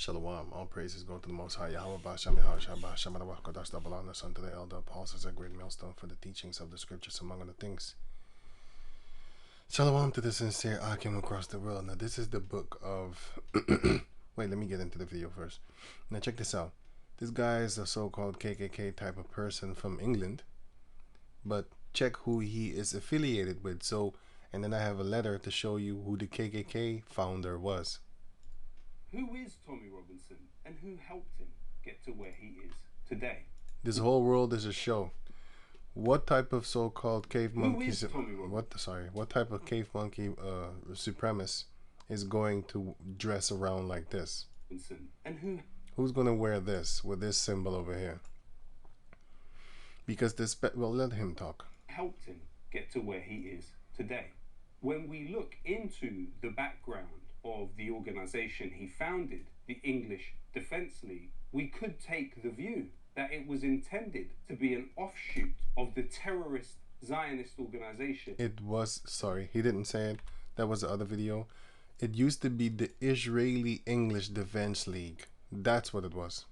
Shalom. All praises go to the Most High Yahweh. The Son to the Elder Apostles, a great millstone for the teachings of the Scriptures, among other things. Shalom to the sincere Akim across the world. Now, this is the book of. Wait, let me get into the video first. Now, check this out. This guy is a so-called KKK type of person from England, but check who he is affiliated with. So, and then I have a letter to show you who the KKK founder was. Who is Tommy Robinson and who helped him get to where he is today? This whole world is a show. What type of so-called cave monkey? What type of cave monkey supremacist is going to dress around like this? And who's going to wear this with this symbol over here? Because this, well, let him talk. Helped him get to where he is today. When we look into the background of the organization he founded, the English Defence League, we could take the view that it was intended to be an offshoot of the terrorist Zionist organization. It was, sorry, he didn't say it. That was the other video. It used to be the Israeli English Defence League. That's what it was.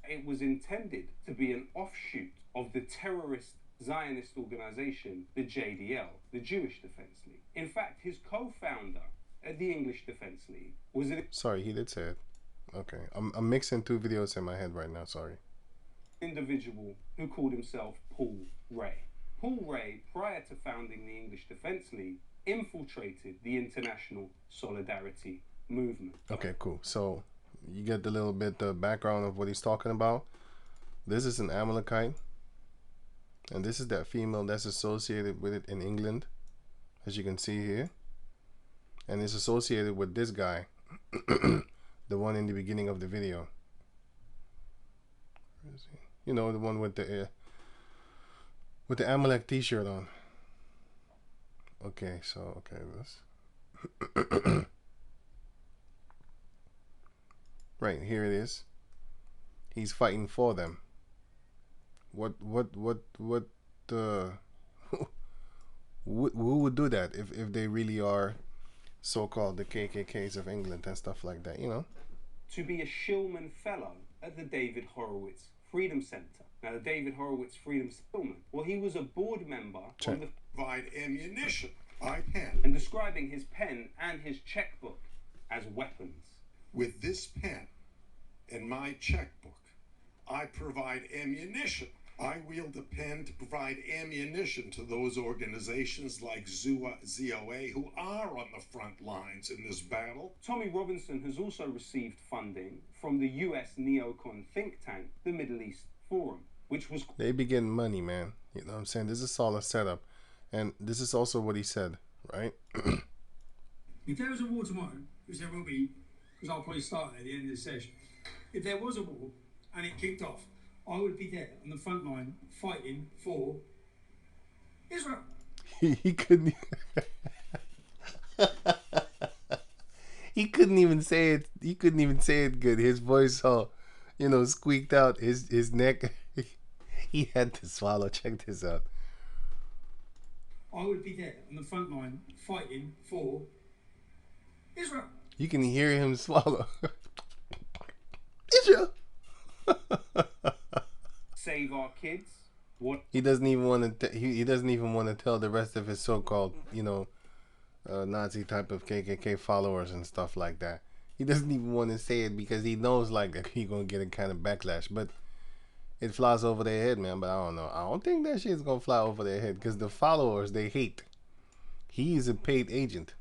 It was intended to be an offshoot of the terrorist Zionist organization, the JDL, the Jewish Defence League. In fact, his co-founder at the English Defence League was an... Sorry, he did say it. Okay, I'm mixing two videos in my head right now, sorry. Individual who called himself Paul Ray. Paul Ray, prior to founding the English Defence League, infiltrated the international solidarity movement. Okay, cool. So you get the little bit the background of what he's talking about. This is an Amalekite, and this is that female that's associated with it in England, as you can see here, and it's associated with this guy, the one in the beginning of the video. Where is he? You know, the one with the Amalek t-shirt on. Okay, so this. Right, here it is. He's fighting for them. Who would do that if they really are so-called the KKKs of England and stuff like that, you know? To be a Shillman Fellow at the David Horowitz Freedom Center. Now, the David Horowitz Freedom Center, well, he was a board member on the... Provide ammunition by pen. And describing his pen and his checkbook as weapons. With this pen and my checkbook, I provide ammunition. I wield a pen to provide ammunition to those organizations like ZOA who are on the front lines in this battle. Tommy Robinson has also received funding from the US neocon think tank, the Middle East Forum, which was... They be getting money, man. You know what I'm saying? This is a solid setup. And this is also what he said, right? If there was a war tomorrow, which there will be, because I'll probably start at the end of this session. If there was a war and it kicked off, I would be there on the front line fighting for Israel. He couldn't. He couldn't even say it. He couldn't even say it good. His voice all, you know, squeaked out. His neck. He had to swallow. Check this out. I would be there on the front line fighting for Israel. You can hear him swallow. Israel. Save our kids. What? He doesn't even want to. He doesn't even want to tell the rest of his so-called, you know, Nazi type of KKK followers and stuff like that. He doesn't even want to say it because he knows like he gonna get a kind of backlash. But it flies over their head, man. But I don't know. I don't think that shit's gonna fly over their head because the followers, they hate. He's a paid agent.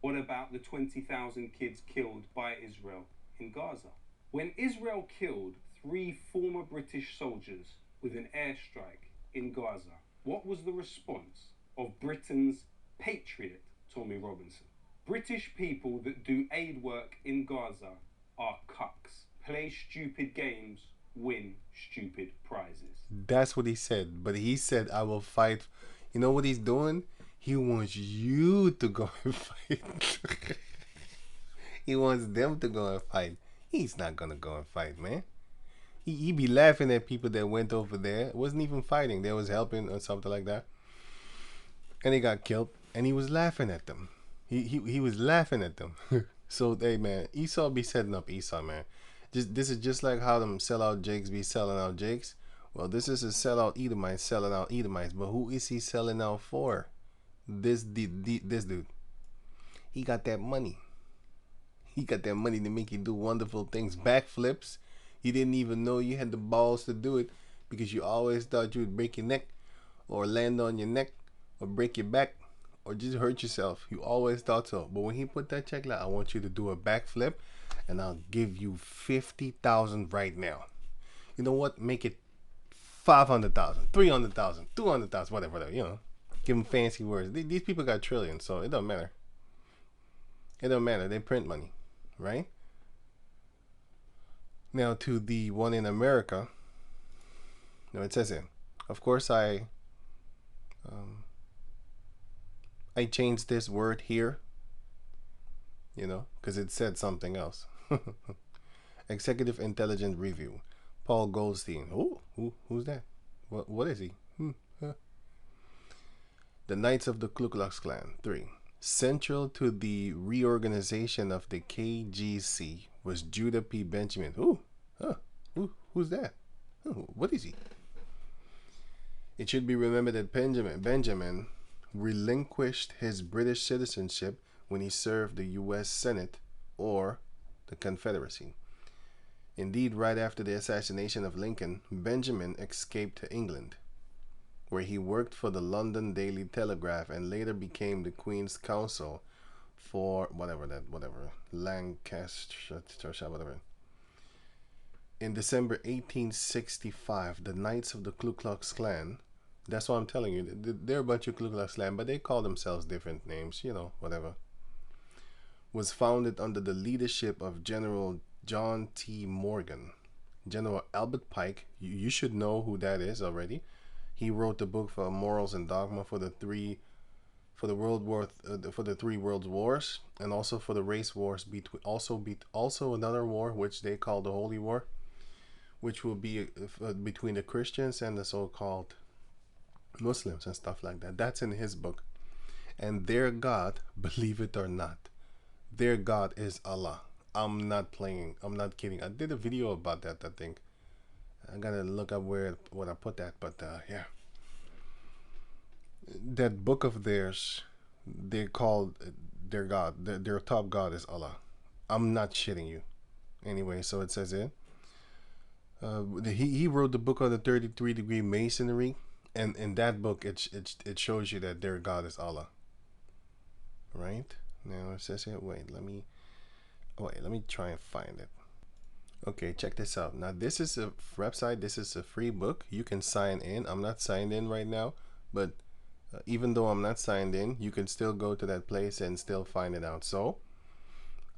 What about the 20,000 kids killed by Israel in Gaza? When Israel killed 3 former British soldiers with an airstrike in Gaza, what was the response of Britain's patriot, Tommy Robinson? British people that do aid work in Gaza are cucks. Play stupid games, win stupid prizes. That's what he said. But he said, I will fight. You know what he's doing? He wants you to go and fight. He wants them to go and fight. He's not gonna go and fight, man. He be laughing at people that went over there. Wasn't even fighting. They was helping or something like that. And they got killed. And he was laughing at them. He was laughing at them. So hey man, Esau be setting up Esau, man. This is just like how them sellout Jakes be selling out Jakes. Well, this is a sellout Edomite selling out Edomites, but who is he selling out for? This dude. He got that money. He got that money to make you do wonderful things, backflips. You didn't even know you had the balls to do it because you always thought you would break your neck or land on your neck or break your back or just hurt yourself. You always thought so. But when he put that check, like, I want you to do a backflip and I'll give you 50,000 right now. You know what? Make it 500,000, 300,000, 200,000, whatever, you know. Give them fancy words. These people got trillions, so it don't matter. It don't matter. They print money, right? Now to the one in America. No, it says it. Of course, I changed this word here, you know, because it said something else. Executive Intelligence Review. Paul Goldstein. Who's that? What is he? The Knights of the KluKluKlan. 3. Central to the reorganization of the KGC was Judah P. Benjamin. Who's that? What is he? It should be remembered that Benjamin relinquished his British citizenship when he served the U.S. Senate or the Confederacy. Indeed, right after the assassination of Lincoln, Benjamin escaped to England, where he worked for the London Daily Telegraph and later became the Queen's Counsel for Lancaster, whatever. In December 1865, the Knights of the Ku Klux Klan, that's what I'm telling you, they're a bunch of Ku Klux Klan, but they call themselves different names, you know, whatever, was founded under the leadership of General John T. Morgan. General Albert Pike, you should know who that is already. He wrote the book for Morals and Dogma for the three world wars, and also for the race wars between also another war which they call the Holy War, which will be between the Christians and the so-called Muslims and stuff like that. That's in his book. And their God, believe it or not, their God is Allah. I'm not kidding. I did a video about that, I think. I gotta look up what I put that, but yeah. That book of theirs, they called their God, their top God is Allah. I'm not shitting you. Anyway, so it says it. He wrote the book on the 33-degree Masonry, and in that book it shows you that their God is Allah. Right? Now it says here. Wait, let me try and find it. Okay, check this out. Now this is a website. This is a free book. You can sign in. I'm not signed in right now, but even though I'm not signed in, you can still go to that place and still find it out. So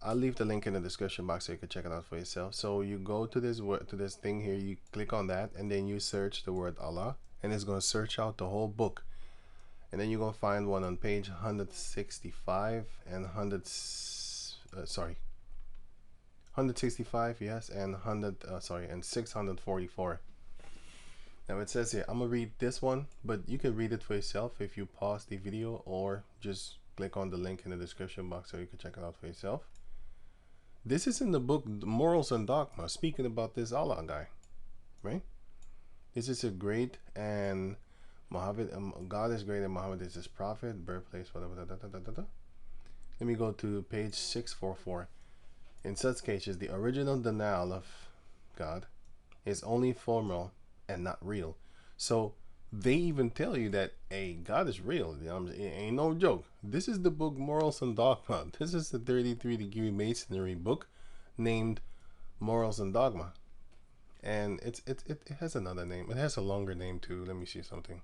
I'll leave the link in the description box so you can check it out for yourself. So you go to this thing here, you click on that, and then you search the word Allah, and it's going to search out the whole book. And then you're going to find one on page 165 and 165, yes, and 644. Now it says here, I'm gonna read this one, but you can read it for yourself if you pause the video or just click on the link in the description box so you can check it out for yourself. This is in the book Morals and Dogma, speaking about this Allah guy, right? This is a great, and Muhammad, God is great and Muhammad is his prophet, birthplace, whatever. Let me go to page 644. In such cases, the original denial of God is only formal and not real. So they even tell you that, hey, God is real. It ain't no joke. This is the book Morals and Dogma. This is the 33-degree Masonry book named Morals and Dogma. And it has another name. It has a longer name too. Let me see something.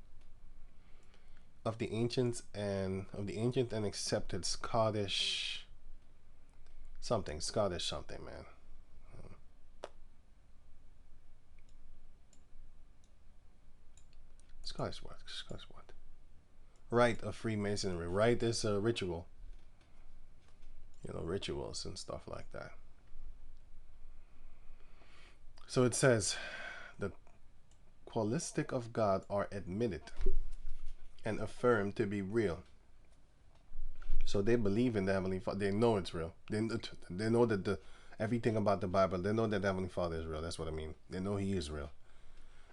Of the ancient and accepted Scottish something, man. Scottish what? Rite of Freemasonry. Rite is a ritual. You know, rituals and stuff like that. So it says, the qualistic of God are admitted and affirmed to be real. So they believe in the Heavenly Father. They know it's real. They know that everything about the Bible. They know that the Heavenly Father is real. That's what I mean. They know He is real,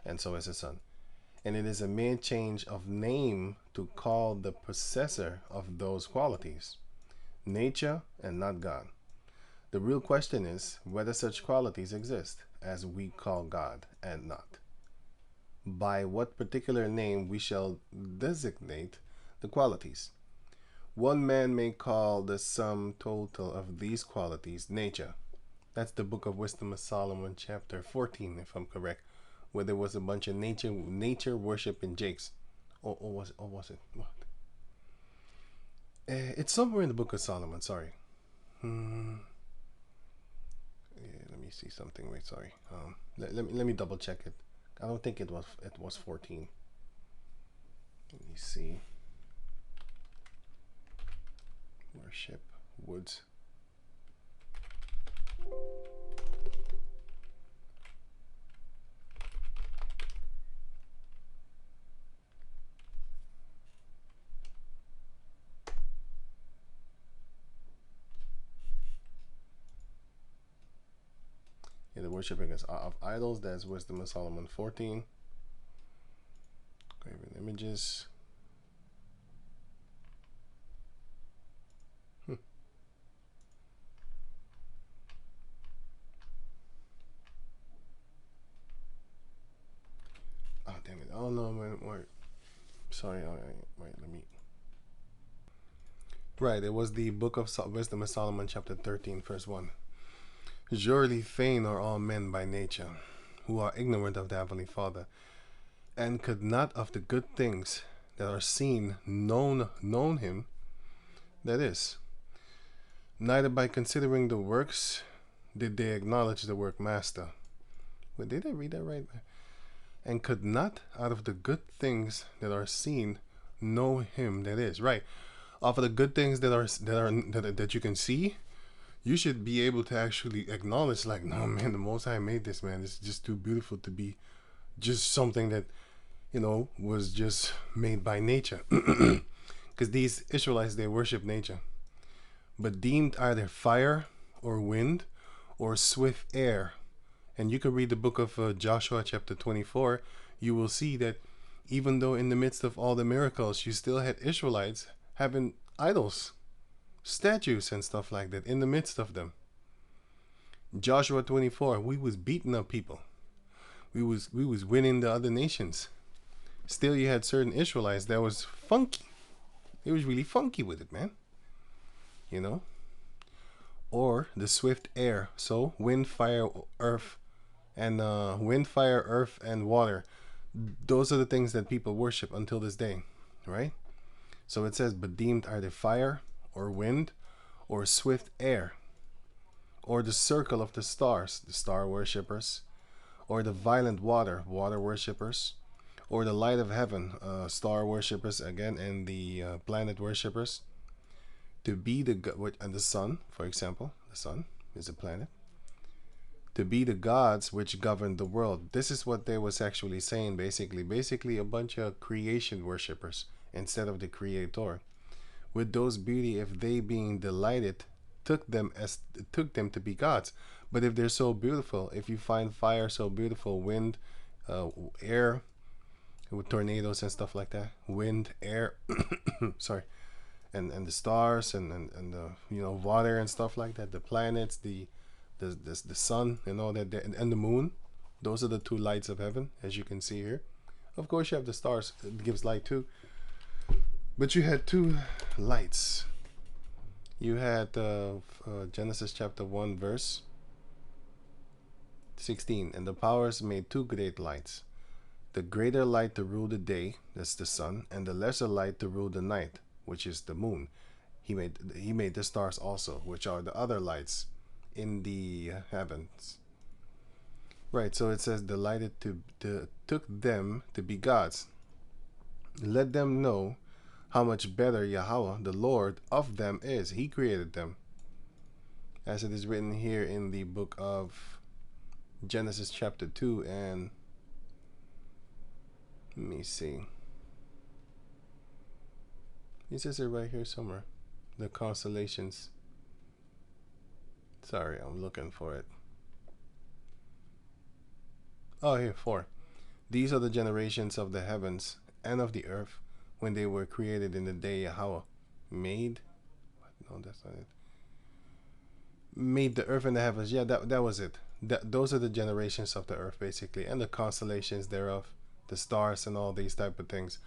and so is His Son. And it is a mere change of name to call the possessor of those qualities nature and not God. The real question is whether such qualities exist, as we call God, and not. By what particular name we shall designate the qualities. One man may call the sum total of these qualities nature. That's the Book of Wisdom of Solomon, chapter 14, if I'm correct, where there was a bunch of nature worship in Jakes. Or was it? What? It's somewhere in the Book of Solomon, sorry. Yeah, let me see something. Wait, sorry. Let me double check it. I don't think it was 14. Let me see. Worship Woods. Yeah, the worshiping of idols. That's Wisdom of Solomon 14. Graven images. Oh, damn it. Oh, no, wait. Sorry, wait, let me. Right, it was the Book of Wisdom of Solomon, chapter 13, verse 1. Surely vain are all men by nature, who are ignorant of the Heavenly Father, and could not of the good things that are seen known Him, that is, neither by considering the works did they acknowledge the workmaster. Wait, did I read that right? And could not out of the good things that are seen know Him, that is, right. Off of the good things that you can see, you should be able to actually acknowledge, like, no, man, the Most High made this, man. It's just too beautiful to be just something that, was just made by nature. Because these Israelites, they worship nature, but deemed either fire or wind or swift air. And you can read the book of Joshua chapter 24. You will see that even though in the midst of all the miracles, you still had Israelites having idols, statues and stuff like that in the midst of them. Joshua 24, we was beating up people. We was winning the other nations. Still, you had certain Israelites that was funky. It was really funky with it, man. Or the swift air. So wind, fire, earth, and water. Those are the things that people worship until this day, right? So it says, but deemed either fire or wind or swift air, or the circle of the stars, the star worshippers, or the violent water worshippers, or the light of heaven, star worshippers again, and the planet worshippers, to be and the sun, for example, the sun is a planet, to be the gods which govern the world. This is what they was actually saying, basically a bunch of creation worshippers instead of the creator. With those beauty, if they being delighted took them to be gods. But if they're so beautiful, if you find fire so beautiful, wind, air, with tornadoes and stuff like that, wind, air, sorry, and the stars and the water and stuff like that, the planets, the sun and all that, and the moon, those are the two lights of heaven, as you can see here. Of course, you have the stars, it gives light too. But you had two lights. You had Genesis chapter 1 verse 16. And the powers made two great lights. The greater light to rule the day, that's the sun, and the lesser light to rule the night, which is the moon. He made the stars also, which are the other lights in the heavens. Right, so it says delighted took them to be gods. Let them know how much better Yahweh, the Lord of them, is. He created them. As it is written here in the book of Genesis chapter 2 and let me see. He says it right here somewhere. the constellations. Sorry, I'm looking for it. Oh, here, 4. These are the generations of the heavens and of the earth when they were created in the day Yahweh made. No, that's not it. Made the earth and the heavens. Yeah, that was it. Those are the generations of the earth, basically, and the constellations thereof, the stars and all these type of things.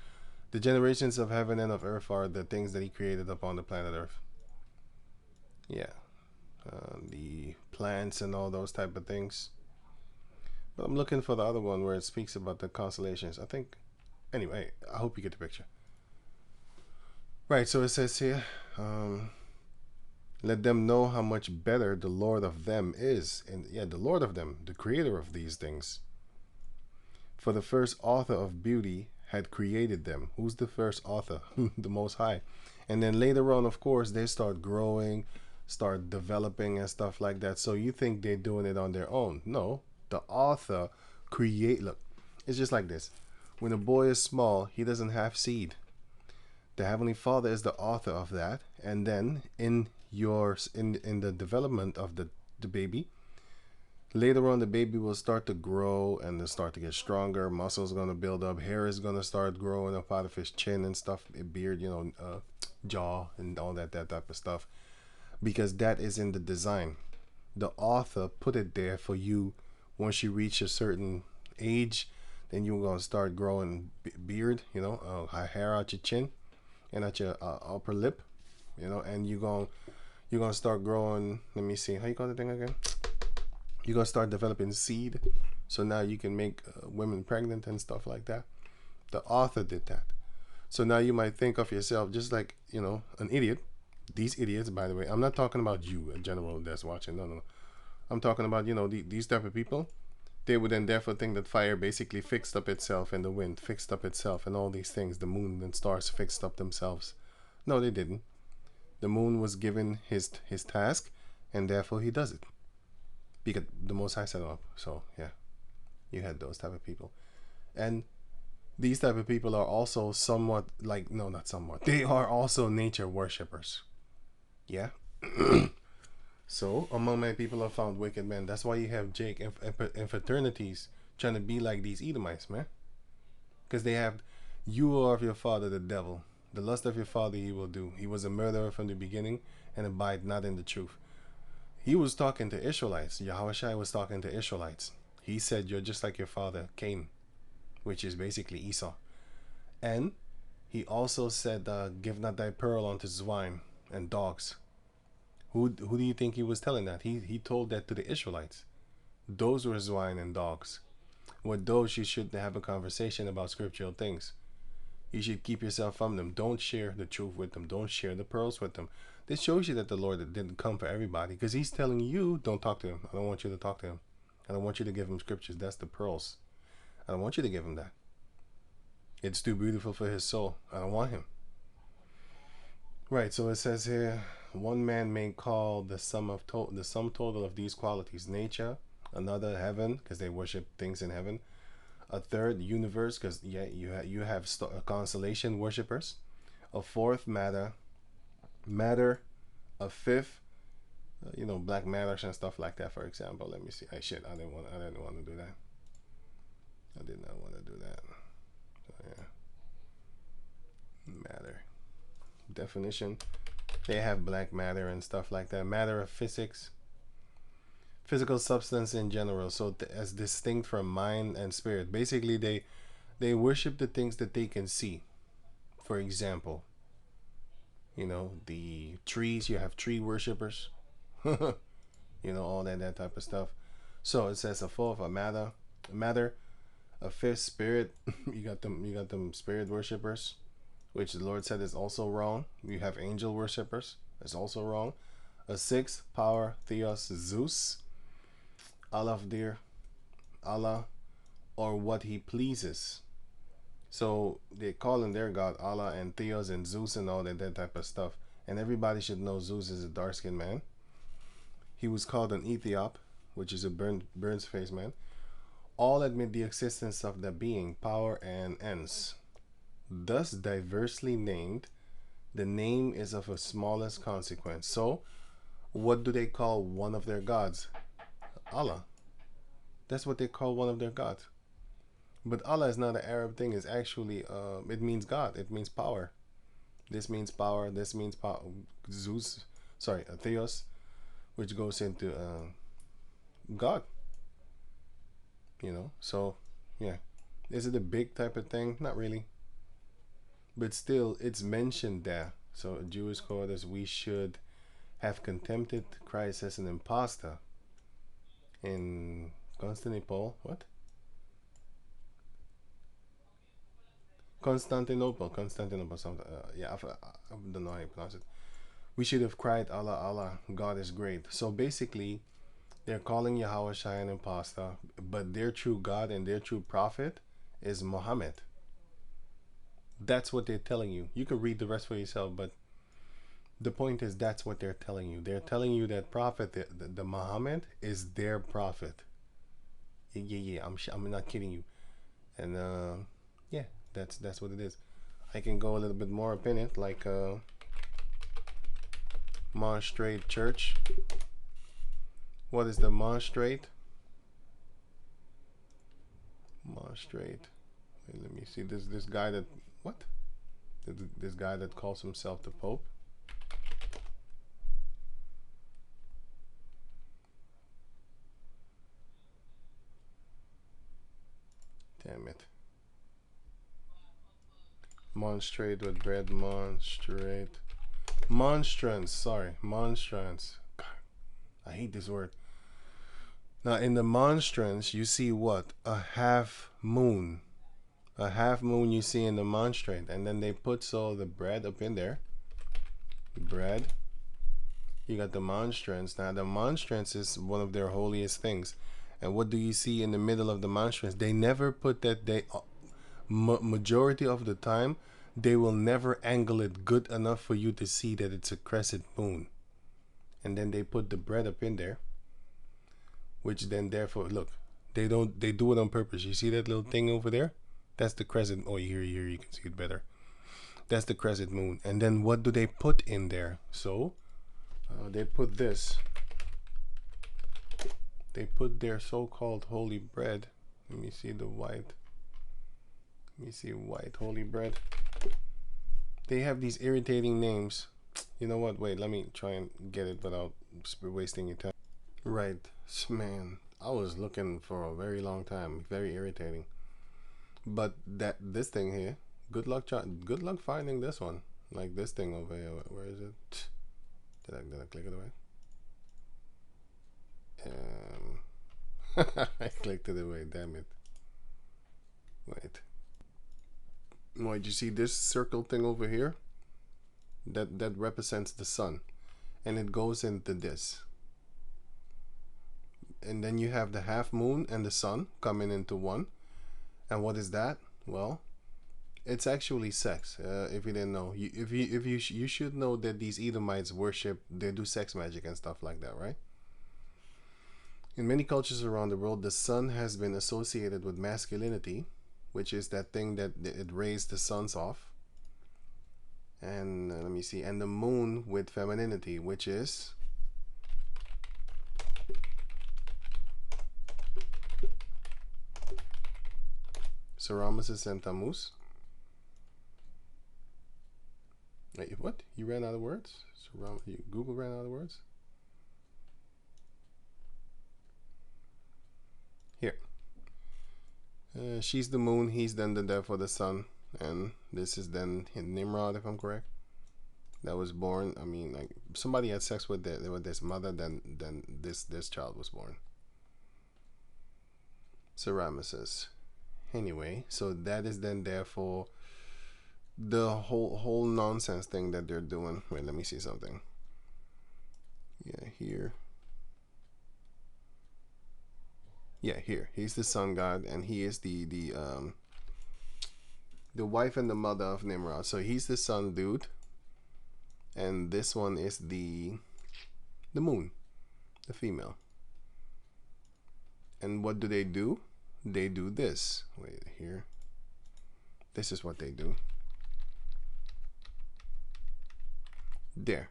The generations of heaven and of earth are the things that he created upon the planet Earth. Yeah. The plants and all those type of things. But I'm looking for the other one where it speaks about the constellations. I think, anyway, I hope you get the picture. Right, so it says here, let them know how much better the Lord of them is. And yeah, the Lord of them, the creator of these things. For the first author of beauty had created them. Who's the first author? The Most High. And then later on, of course, they start growing, start developing and stuff like that. So you think they're doing it on their own. No, the author look, it's just like this. When a boy is small, he doesn't have seed. The Heavenly Father is the author of that. And then in the development of the baby, later on the baby will start to grow and then start to get stronger. Muscles going to build up. Hair is going to start growing up out of his chin and stuff. Beard, jaw and all that type of stuff. Because that is in the design. The author put it there for you. Once you reach a certain age, then you're going to start growing beard, hair out your chin and at your upper lip, and you're going to start growing. Let me see. How you call the thing again? You're going to start developing seed. So now you can make women pregnant and stuff like that. The author did that. So now you might think of yourself just like, an idiot. These idiots, by the way, I'm not talking about you, a general that's watching. No. I'm talking about, these type of people. They would then therefore think that fire basically fixed up itself and the wind fixed up itself and all these things. The moon and stars fixed up themselves. No, they didn't. The moon was given his task and therefore he does it. Because the Most High set up. So, yeah. You had those type of people. And these type of people are also somewhat like, no, not somewhat. They are also nature worshippers. Yeah. So among my people are found wicked men. That's why you have Jake and fraternities trying to be like these Edomites, man. Because they have, you are of your father the devil. The lust of your father he will do. He was a murderer from the beginning and abide not in the truth. He was talking to Israelites. Yahushua was talking to Israelites. He said, you're just like your father Cain, which is basically Esau. And he also said, give not thy pearl unto swine and dogs. Who do you think he was telling that? He told that to the Israelites. Those were swine and dogs. With those, you should have a conversation about scriptural things. You should keep yourself from them. Don't share the truth with them. Don't share the pearls with them. This shows you that the Lord didn't come for everybody, because he's telling you, don't talk to him. I don't want you to talk to him. I don't want you to give him scriptures. That's the pearls. I don't want you to give him that. It's too beautiful for his soul. I don't want him. Right, so it says here, one man may call the sum total of these qualities nature, another heaven, because they worship things in heaven, a third universe, because you have constellation worshippers, a fourth matter, a fifth, black matters and stuff like that. For example, let me see. I didn't want to do that. I did not want to do that. So, yeah. Matter definition. They have black matter and stuff like that. Matter of physics, physical substance in general. So as distinct from mind and spirit. Basically, they worship the things that they can see. For example, the trees. You have tree worshippers. All that type of stuff. So it says a fourth, a matter, a fifth, spirit. you got them spirit worshippers, which the Lord said is also wrong. You have angel worshippers. That's also wrong. A sixth, power, theos, Zeus. Allah, Allah, or what he pleases. So they call in their God Allah and theos and Zeus and all that type of stuff. And everybody should know Zeus is a dark-skinned man. He was called an Ethiop, which is a burns face man. All admit the existence of the being, power, and ends. Thus diversely named, The name is of a smallest consequence. So, what do they call one of their gods? Allah. That's what they call one of their gods. But Allah is not an Arab thing. It's actually, it means God. It means power. This means power. This means power. Zeus, sorry, Theos, which goes into God. You know, so yeah. Is it a big type of thing? Not really. But still, it's mentioned there. So a Jewish code is we should have contempted Christ as an impostor. In Constantinople, what? Constantinople, something. Yeah, I don't know how you pronounce it. We should have cried, Allah, Allah, God is great. So basically, they're calling Yahweh Shai an impostor, but their true God and their true prophet is Muhammad. That's what they're telling you. You can read the rest for yourself, but the point is that's what they're telling you. They're telling you that prophet, the Muhammad, is their prophet. Yeah. I'm not kidding you. And yeah, that's what it is. I can go a little bit more up in it, like Monstrate Church. What is the Monstrate? Monstrate. Wait, let me see. This guy that what? This guy that calls himself the Pope. Damn it. Monstrate with bread. Monstrate. Monstrance. Sorry. Monstrance. God, I hate this word. Now, in the monstrance, you see what? A half moon. A half moon you see in the monstrate. And then they put the bread up in there. Bread. You got the monstrance. Now, the monstrance is one of their holiest things. And what do you see in the middle of the monstrance? They never put that. Majority of the time, they will never angle it good enough for you to see that it's a crescent moon. And then they put the bread up in there. Which then therefore, look, they do it on purpose. You see that little thing over there? That's the crescent. Oh, here you can see it better. That's the crescent moon. And then what do they put in there? So they put this. They put their so-called holy bread. Let me see the white. Let me see white holy bread. They have these irritating names. You know what? Wait, let me try and get it without wasting your time. Right, man. I was looking for a very long time. Very irritating. But this thing here. Good luck finding this one. Like this thing over here. Where is it? Did I click it away? I clicked it away. Damn it. Wait. Wait, you see this circle thing over here? That represents the sun. And it goes into this. And then you have the half moon and the sun coming into one. And what is that? Well, it's actually sex. If you didn't know, you should know that these Edomites worship. They do sex magic and stuff like that, right? In many cultures around the world, the sun has been associated with masculinity, which is that thing that it raised the suns off. And let me see, and the moon with femininity, which is Semiramis and Tammuz. Wait, what? You ran out of words? Google ran out of words? Here. She's the moon, he's then the therefore the sun, and this is then Nimrod, if I'm correct. That was born. I mean, like somebody had sex with this mother, then this child was born. Semiramis. Anyway, so that is then therefore the whole nonsense thing that they're doing. Wait, let me see something. Yeah, here. Yeah, here. He's the sun god, and he is the wife and the mother of Nimrod. So he's the sun dude, and this one is the moon, the female. And what do? They do this. Wait, here. This is what they do. There.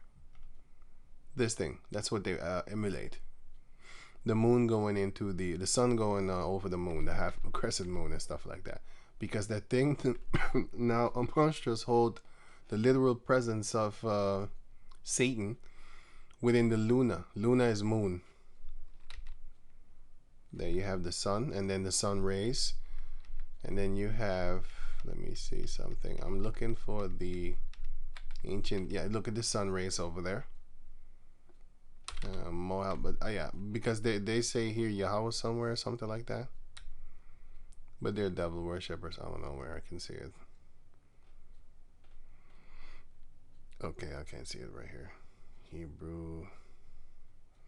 This thing. That's what they emulate. The moon going into the sun going over the moon, the half crescent moon and stuff like that. Because that thing now monsters hold the literal presence of Satan within the Luna. Luna is moon. There you have the sun, and then the sun rays, and then you have, let me see something. I'm looking for the ancient, yeah, look at the sun rays over there. Moab, but yeah, because they say here Yahweh somewhere or something like that. But they're devil worshippers. I don't know where I can see it. Okay, I can't see it right here. Hebrew.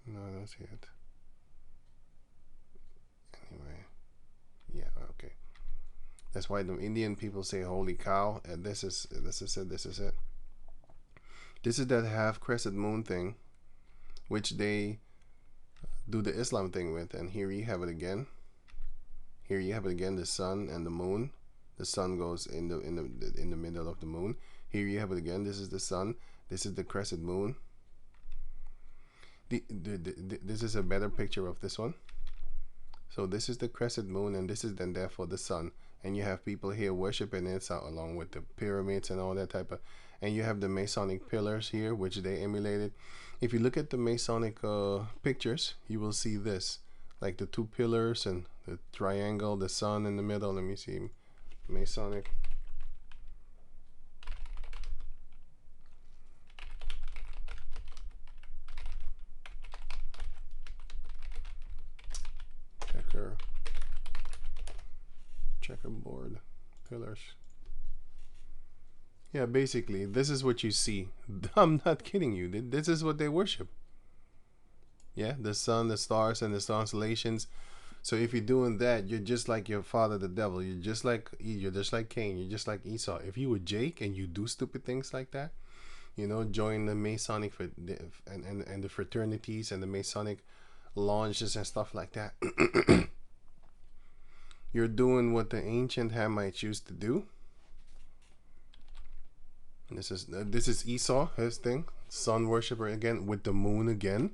No, I don't see it. Anyway, yeah, okay. That's why the Indian people say "Holy cow!" And this is it. This is it. This is that half crescent moon thing, which they do the Islam thing with. And here you have it again. Here you have it again. The sun and the moon. The sun goes in the middle of the moon. Here you have it again. This is the sun. This is the crescent moon. This is a better picture of this one. So this is the crescent moon, and this is then therefore the sun. And you have people here worshiping it along with the pyramids and all that type of. And you have the Masonic pillars here, which they emulated. If you look at the Masonic pictures, you will see this, like the two pillars and the triangle, the sun in the middle. Let me see, Masonic. Checkerboard pillars. Yeah, basically this is what you see. I'm not kidding you. This is what they worship. Yeah, the sun, the stars, and the constellations. So if you're doing that, you're just like your father, the devil. You're just like Cain. You're just like Esau. If you were Jake and you do stupid things like that, you know, join the Masonic and the fraternities and the Masonic lodges and stuff like that. You're doing what the ancient Hamites used to do. And this is Esau, his thing, sun worshiper again, with the moon again.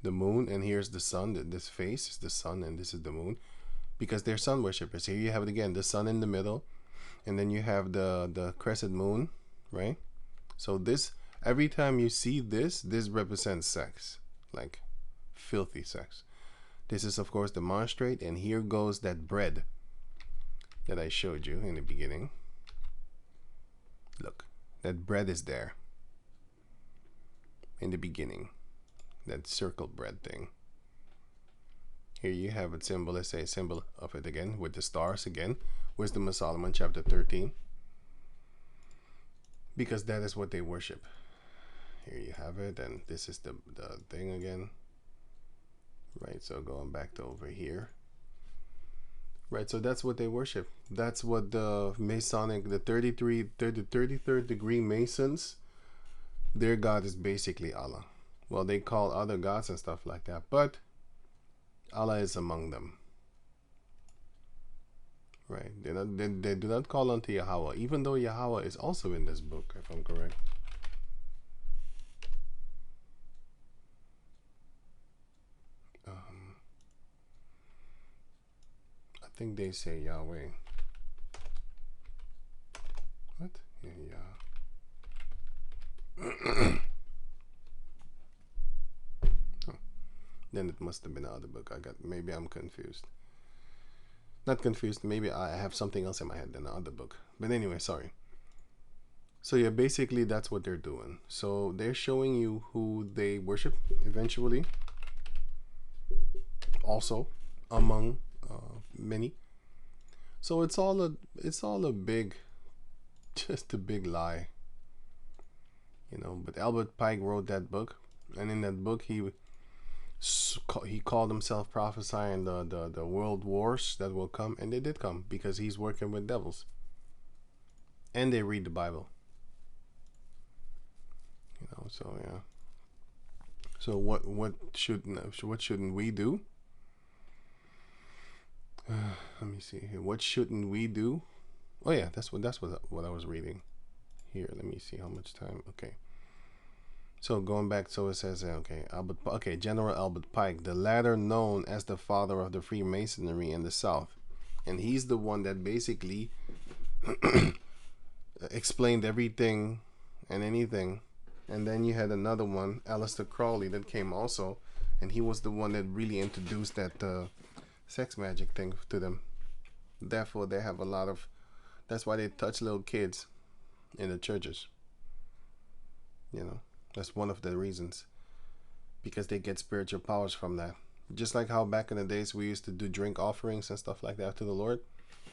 The moon, and here's the sun. This face is the sun, and this is the moon, because they're sun worshippers. Here you have it again, the sun in the middle, and then you have the crescent moon, right? So this, every time you see this represents sex, like filthy sex. This is, of course, the monstrate, and here goes that bread that I showed you in the beginning. Look, that bread is there in the beginning, that circle bread thing. Here you have a symbol, let's say a symbol of it again, with the stars again, Wisdom of Solomon, chapter 13, because that is what they worship. Here you have it, and this is the thing again. Right, so going back to over here. Right, so that's what they worship. That's what the Masonic, the 33rd degree Masons, their God is basically Allah. Well, they call other gods and stuff like that, but Allah is among them. Right, they do not call unto Yahweh, even though Yahweh is also in this book, if I'm correct. I think they say Yahweh. What? Yeah. Oh. Then it must have been out of the book. Maybe I'm confused. Not confused. Maybe I have something else in my head than the other book. But anyway, sorry. So yeah, basically that's what they're doing. So they're showing you who they worship eventually. Also, among many. So it's all a big, just a big lie, you know. But Albert Pike wrote that book, and in that book he called himself prophesying the world wars that will come, and they did come, because he's working with devils, and they read the Bible, you know. So yeah. So what shouldn't we do? Let me see here. What shouldn't we do? Oh yeah, that's what I was reading. Here, let me see how much time. Okay. So going back, so it says, General Albert Pike, the latter known as the father of the Freemasonry in the South, and he's the one that basically explained everything and anything. And then you had another one, Aleister Crowley, that came also, and he was the one that really introduced that sex magic thing to them. Therefore, they have a lot of. That's why they touch little kids in the churches. You know. That's one of the reasons. Because they get spiritual powers from that. Just like how back in the days we used to do drink offerings and stuff like that to the Lord,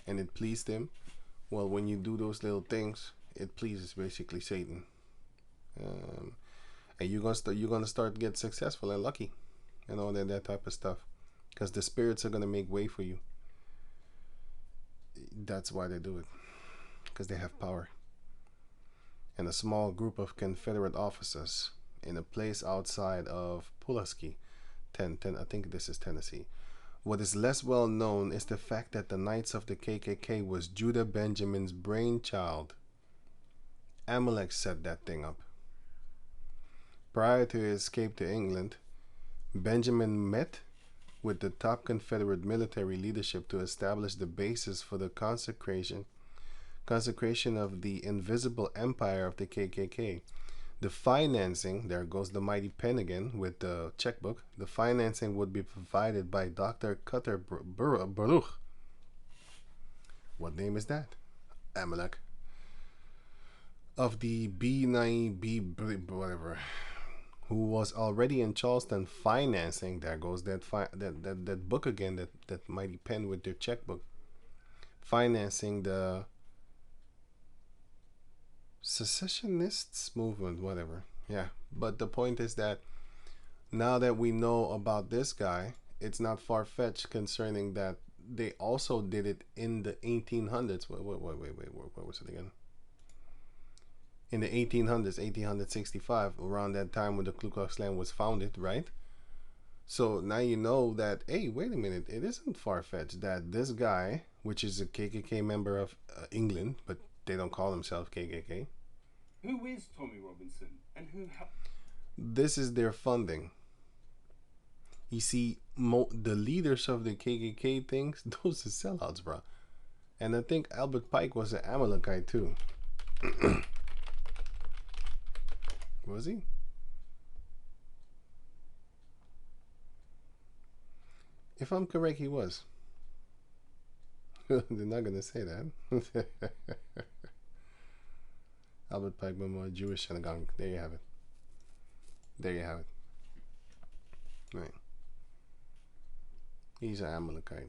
and it pleased him. Well, when you do those little things, it pleases basically Satan. And you're gonna start to get successful and lucky, and all that type of stuff, because the spirits are gonna make way for you. That's why they do it, because they have power. And a small group of Confederate officers in a place outside of Pulaski, I think this is Tennessee. What is less well known is the fact that the Knights of the KKK was Judah Benjamin's brainchild. Amalek set that thing up. Prior to his escape to England, Benjamin met with the top Confederate military leadership to establish the basis for the consecration of the invisible empire of the KKK. The financing, there goes the mighty pen again with the checkbook, the financing would be provided by Dr. Cutter Baruch. What name is that? Amalek. Of the B9B whatever, who was already in Charleston financing, there goes that book again, that mighty pen with their checkbook, financing the secessionists movement, whatever. Yeah, but the point is that now that we know about this guy, it's not far-fetched concerning that they also did it in the 1800s. Wait, what was it again? In the 1800s, 1865, around that time when the KluKluKlan was founded, right? So now you know that, hey, wait a minute, it isn't far-fetched that this guy, which is a KKK member of England, but they don't call themselves KKK. Who is Tommy Robinson, and who? This is their funding. You see, the leaders of the KKK things, those are sellouts, bro. And I think Albert Pike was an Amalekite too. Was he? If I'm correct, he was. They're not gonna say that. Albert Pike, more Jewish synagogue. There you have it. There you have it. Right. He's an Amalekite.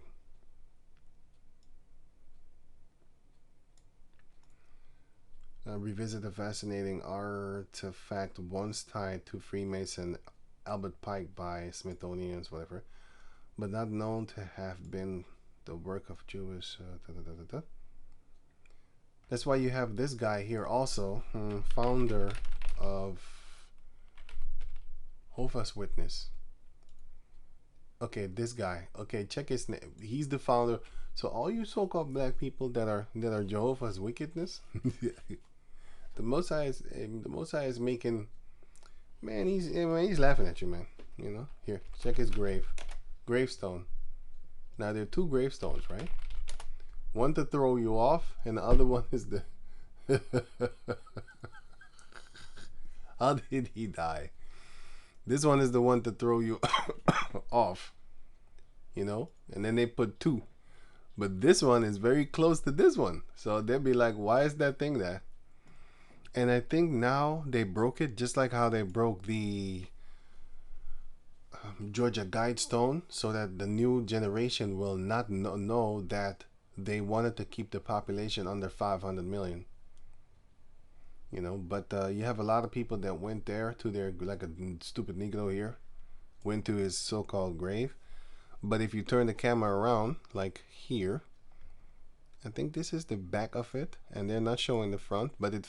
Revisit a fascinating artifact once tied to Freemason Albert Pike by Smithsonian's, whatever, but not known to have been the work of Jewish. That's why you have this guy here also, founder of Jehovah's Witness. Okay, this guy. Okay, check his name. He's the founder. So all you so-called black people that are Jehovah's Wickedness, the Most High is making. Man, he's laughing at you, man. You know. Here, check his gravestone. Now there are two gravestones, right? One to throw you off, and the other one is the. How did he die? This one is the one to throw you off, you know, and then they put two. But this one is very close to this one. So they'll be like, why is that thing there? And I think now they broke it, just like how they broke the Georgia Guidestone, so that the new generation will not know that they wanted to keep the population under 500 million. You know, but you have a lot of people that went there to their, like a stupid Negro here, went to his so-called grave. But if you turn the camera around, like here, I think this is the back of it, and they're not showing the front, but it's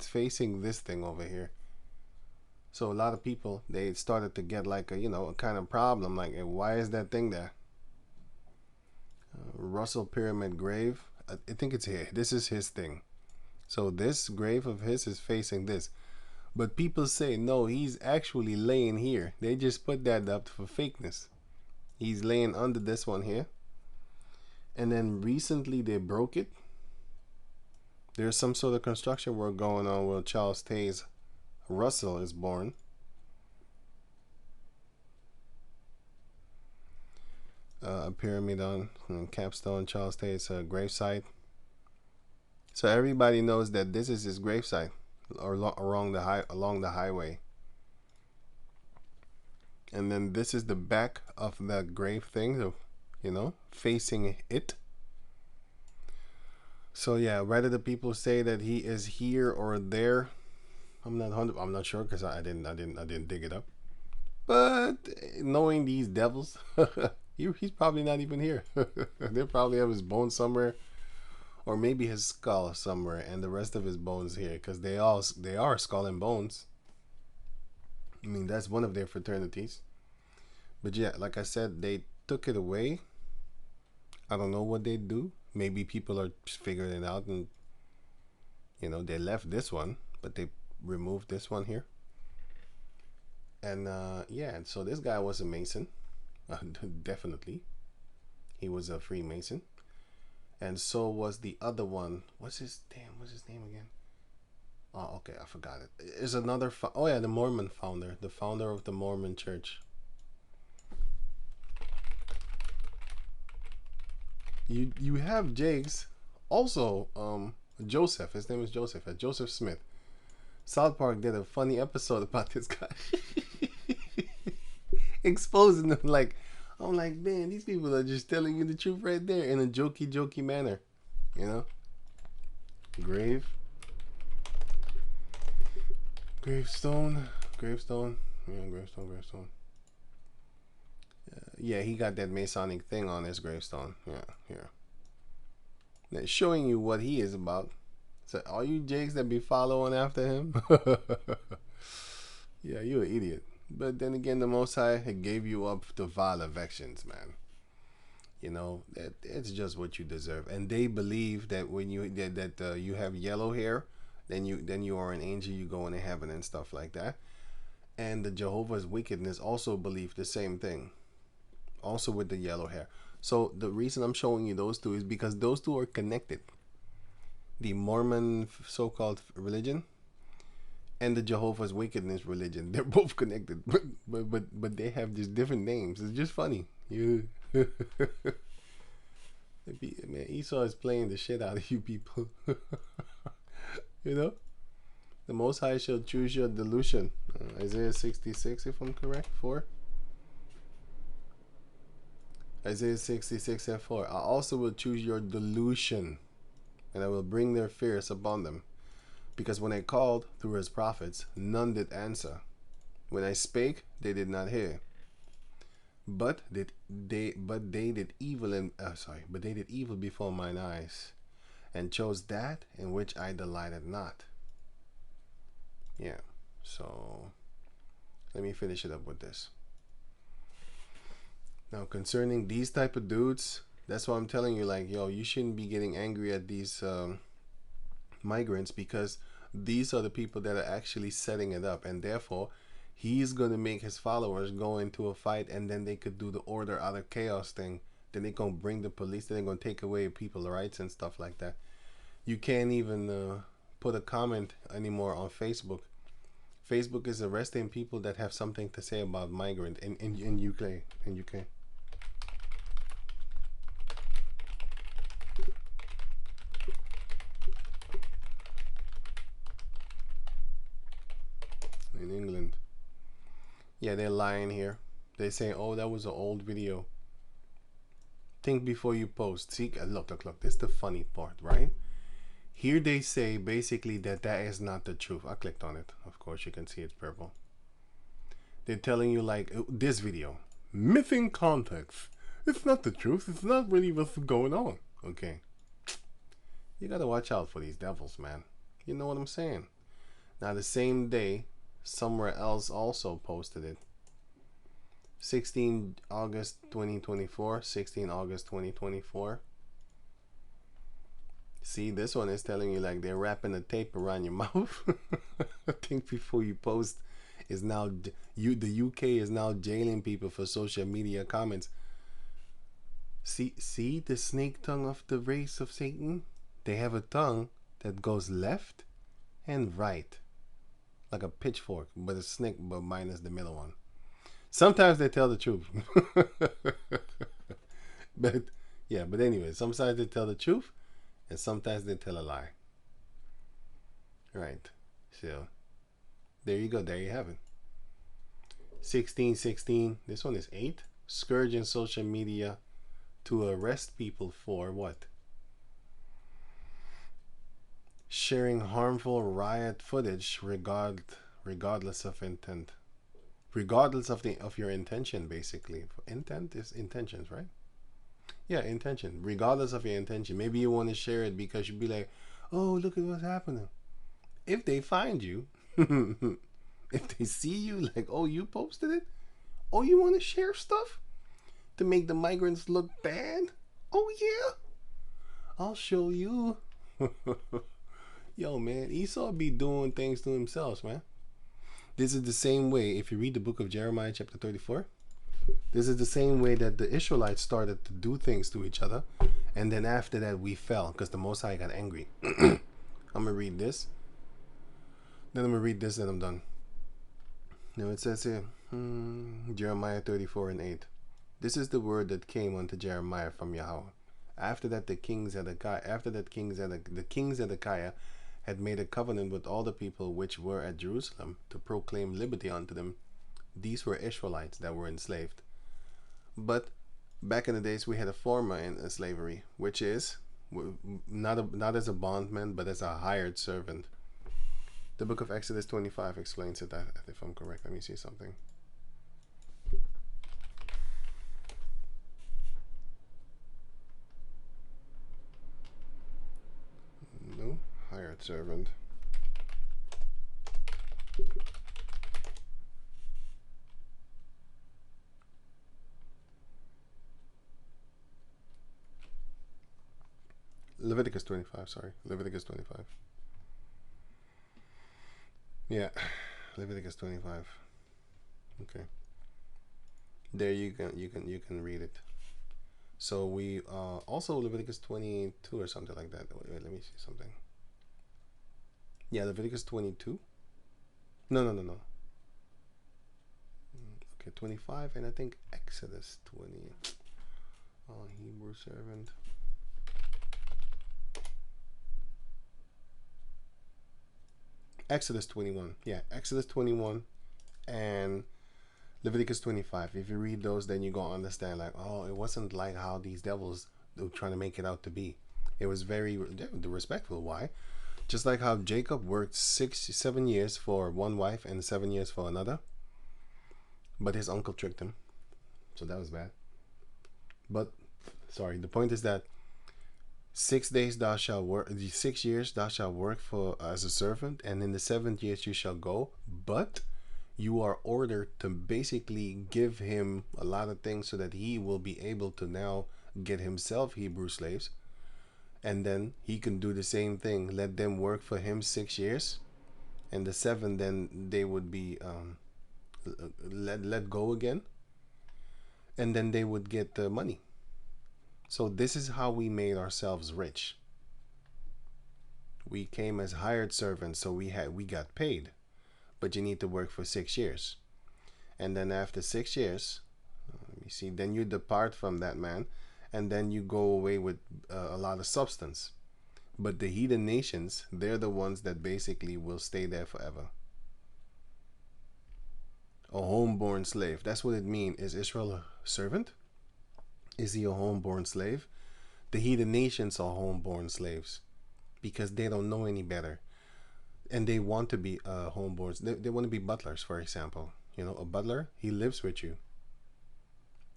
facing this thing over here. So a lot of people, they started to get like a, you know, a kind of problem, like, hey, why is that thing there? Russell Pyramid grave, I think it's here. This is his thing. So this grave of his is facing this. But people say no, he's actually laying here. They just put that up for fakeness. He's laying under this one here. And then recently they broke it. There's some sort of construction work going on where Charles Taze Russell is born. A pyramid on capstone Charles Taze gravesite. So everybody knows that this is his gravesite, or along the highway. And then this is the back of the grave thing, so, you know, facing it. So yeah, whether the people say that he is here or there, I'm not sure because I didn't dig it up. But knowing these devils, he's probably not even here. They probably have his bones somewhere, or maybe his skull somewhere, and the rest of his bones here, because they are skull and bones. I mean, that's one of their fraternities. But yeah, like I said, they took it away. I don't know what they do. Maybe people are figuring it out, and you know, they left this one, but they removed this one here. And yeah, so this guy was a Mason. Definitely. He was a Freemason. And so was the other one. What's his name again? Oh, okay, I forgot it. There's another oh yeah, the Mormon founder, the founder of the Mormon church. You have Jakes, also Joseph. His name is Joseph. Joseph Smith. South Park did a funny episode about this guy, exposing them. Like, I'm like, man, these people are just telling you the truth right there in a jokey manner, you know. Gravestone. Yeah, gravestone. Yeah, he got that Masonic thing on his gravestone. Yeah, here. Now, showing you what he is about. So, all you Jakes that be following after him, yeah, you're an idiot. But then again, the Most High gave you up to vile affections, man. You know, it's just what you deserve. And they believe that when you you have yellow hair, then you are an angel. You go into heaven and stuff like that. And the Jehovah's Wickedness also believe the same thing. Also with the yellow hair. So the reason I'm showing you those two is because those two are connected. The Mormon so-called religion and the Jehovah's Wickedness religion, they're both connected, but they have just different names. It's just funny. You man, Esau is playing the shit out of you people. You know, the Most High shall choose your delusion. Isaiah 66, if I'm correct, 4. Isaiah 66 and 4. I also will choose your delusion, and I will bring their fears upon them. Because when I called through his prophets, none did answer. When I spake, they did not hear. But they did evil before mine eyes, and chose that in which I delighted not. Yeah. So let me finish it up with this. Now, concerning these type of dudes, that's why I'm telling you, like, yo, you shouldn't be getting angry at these migrants, because these are the people that are actually setting it up, and therefore he's going to make his followers go into a fight, and then they could do the order out of chaos thing. Then they're going to bring the police, then they're going to take away people's rights and stuff like that. You can't even put a comment anymore on Facebook. Facebook is arresting people that have something to say about migrant in UK. In UK. In England. Yeah, they're lying here. They say, oh, that was an old video. Think before you post. See, look. This is the funny part, right? Here they say basically that is not the truth. I clicked on it. Of course, you can see it's purple. They're telling you, like, this video. Missing context. It's not the truth. It's not really what's going on. Okay. You gotta watch out for these devils, man. You know what I'm saying? Now, the same day, somewhere else also posted it. 16 August 2024. 16 August 2024. See, this one is telling you like they're wrapping a tape around your mouth. I think before you post is now the UK is now jailing people for social media comments. See the snake tongue of the race of Satan? They have a tongue that goes left and right, like a pitchfork, but a snake, but minus the middle one. Sometimes they tell the truth. But yeah, but anyway, sometimes they tell the truth and sometimes they tell a lie. Right. So there you go, there you have it. 1616. This one is 8. Scourging social media to arrest people for what? Sharing harmful riot footage regardless of intent. Regardless of your intention, basically. Intent is intentions, right? Yeah, intention. Regardless of your intention. Maybe you want to share it because you'd be like, oh, look at what's happening. If they find you, if they see you, like, oh, you posted it? Oh, you want to share stuff to make the migrants look bad? Oh, yeah. I'll show you. Yo, man, Esau be doing things to himself, man. This is the same way, if you read the book of Jeremiah chapter 34, this is the same way that the Israelites started to do things to each other. And then after that, we fell because the Most High got angry. I'm going to read this. Then I'm going to read this and I'm done. Now it says here, Jeremiah 34 and 8. This is the word that came unto Jeremiah from Yahweh. After that, the king Zedekiah had made a covenant with all the people which were at Jerusalem to proclaim liberty unto them. These were Israelites that were enslaved. But back in the days, we had a former in slavery, which is not as a bondman, but as a hired servant. The book of Exodus 25 explains it, if I'm correct. Let me see something. No, hired servant. Leviticus 25, sorry. Leviticus 25. Yeah, Leviticus 25. Okay. There you can read it. So we also Leviticus 22 or something like that. Wait, let me see something. Yeah, Leviticus 22. No. Okay, 25 and I think Exodus 20. Oh, Hebrew servant. Exodus 21. Yeah, Exodus 21 and Leviticus 25. If you read those, then you're going to understand, like, oh, it wasn't like how these devils were trying to make it out to be. It was very respectful. Why? Just like how Jacob worked 7 years for one wife and 7 years for another. But his uncle tricked him. So that was bad. But, sorry, the point is that 6 days thou shalt work, 6 years thou shalt work for as a servant, and in the 7th year you shall go. But you are ordered to basically give him a lot of things so that he will be able to now get himself Hebrew slaves, and then he can do the same thing. Let them work for him 6 years, and the 7th then they would be let go again, and then they would get the money. So this is how we made ourselves rich. We came as hired servants, so we got paid, but you need to work for 6 years, and then after 6 years, let me see, then you depart from that man, and then you go away with a lot of substance. But the heathen nations, they're the ones that basically will stay there forever. A homeborn slave. That's what it means. Is Israel a servant? Is he a homeborn slave? The heathen nations are homeborn slaves because they don't know any better. And they want to be homeborns. They want to be butlers, for example. You know, a butler, he lives with you.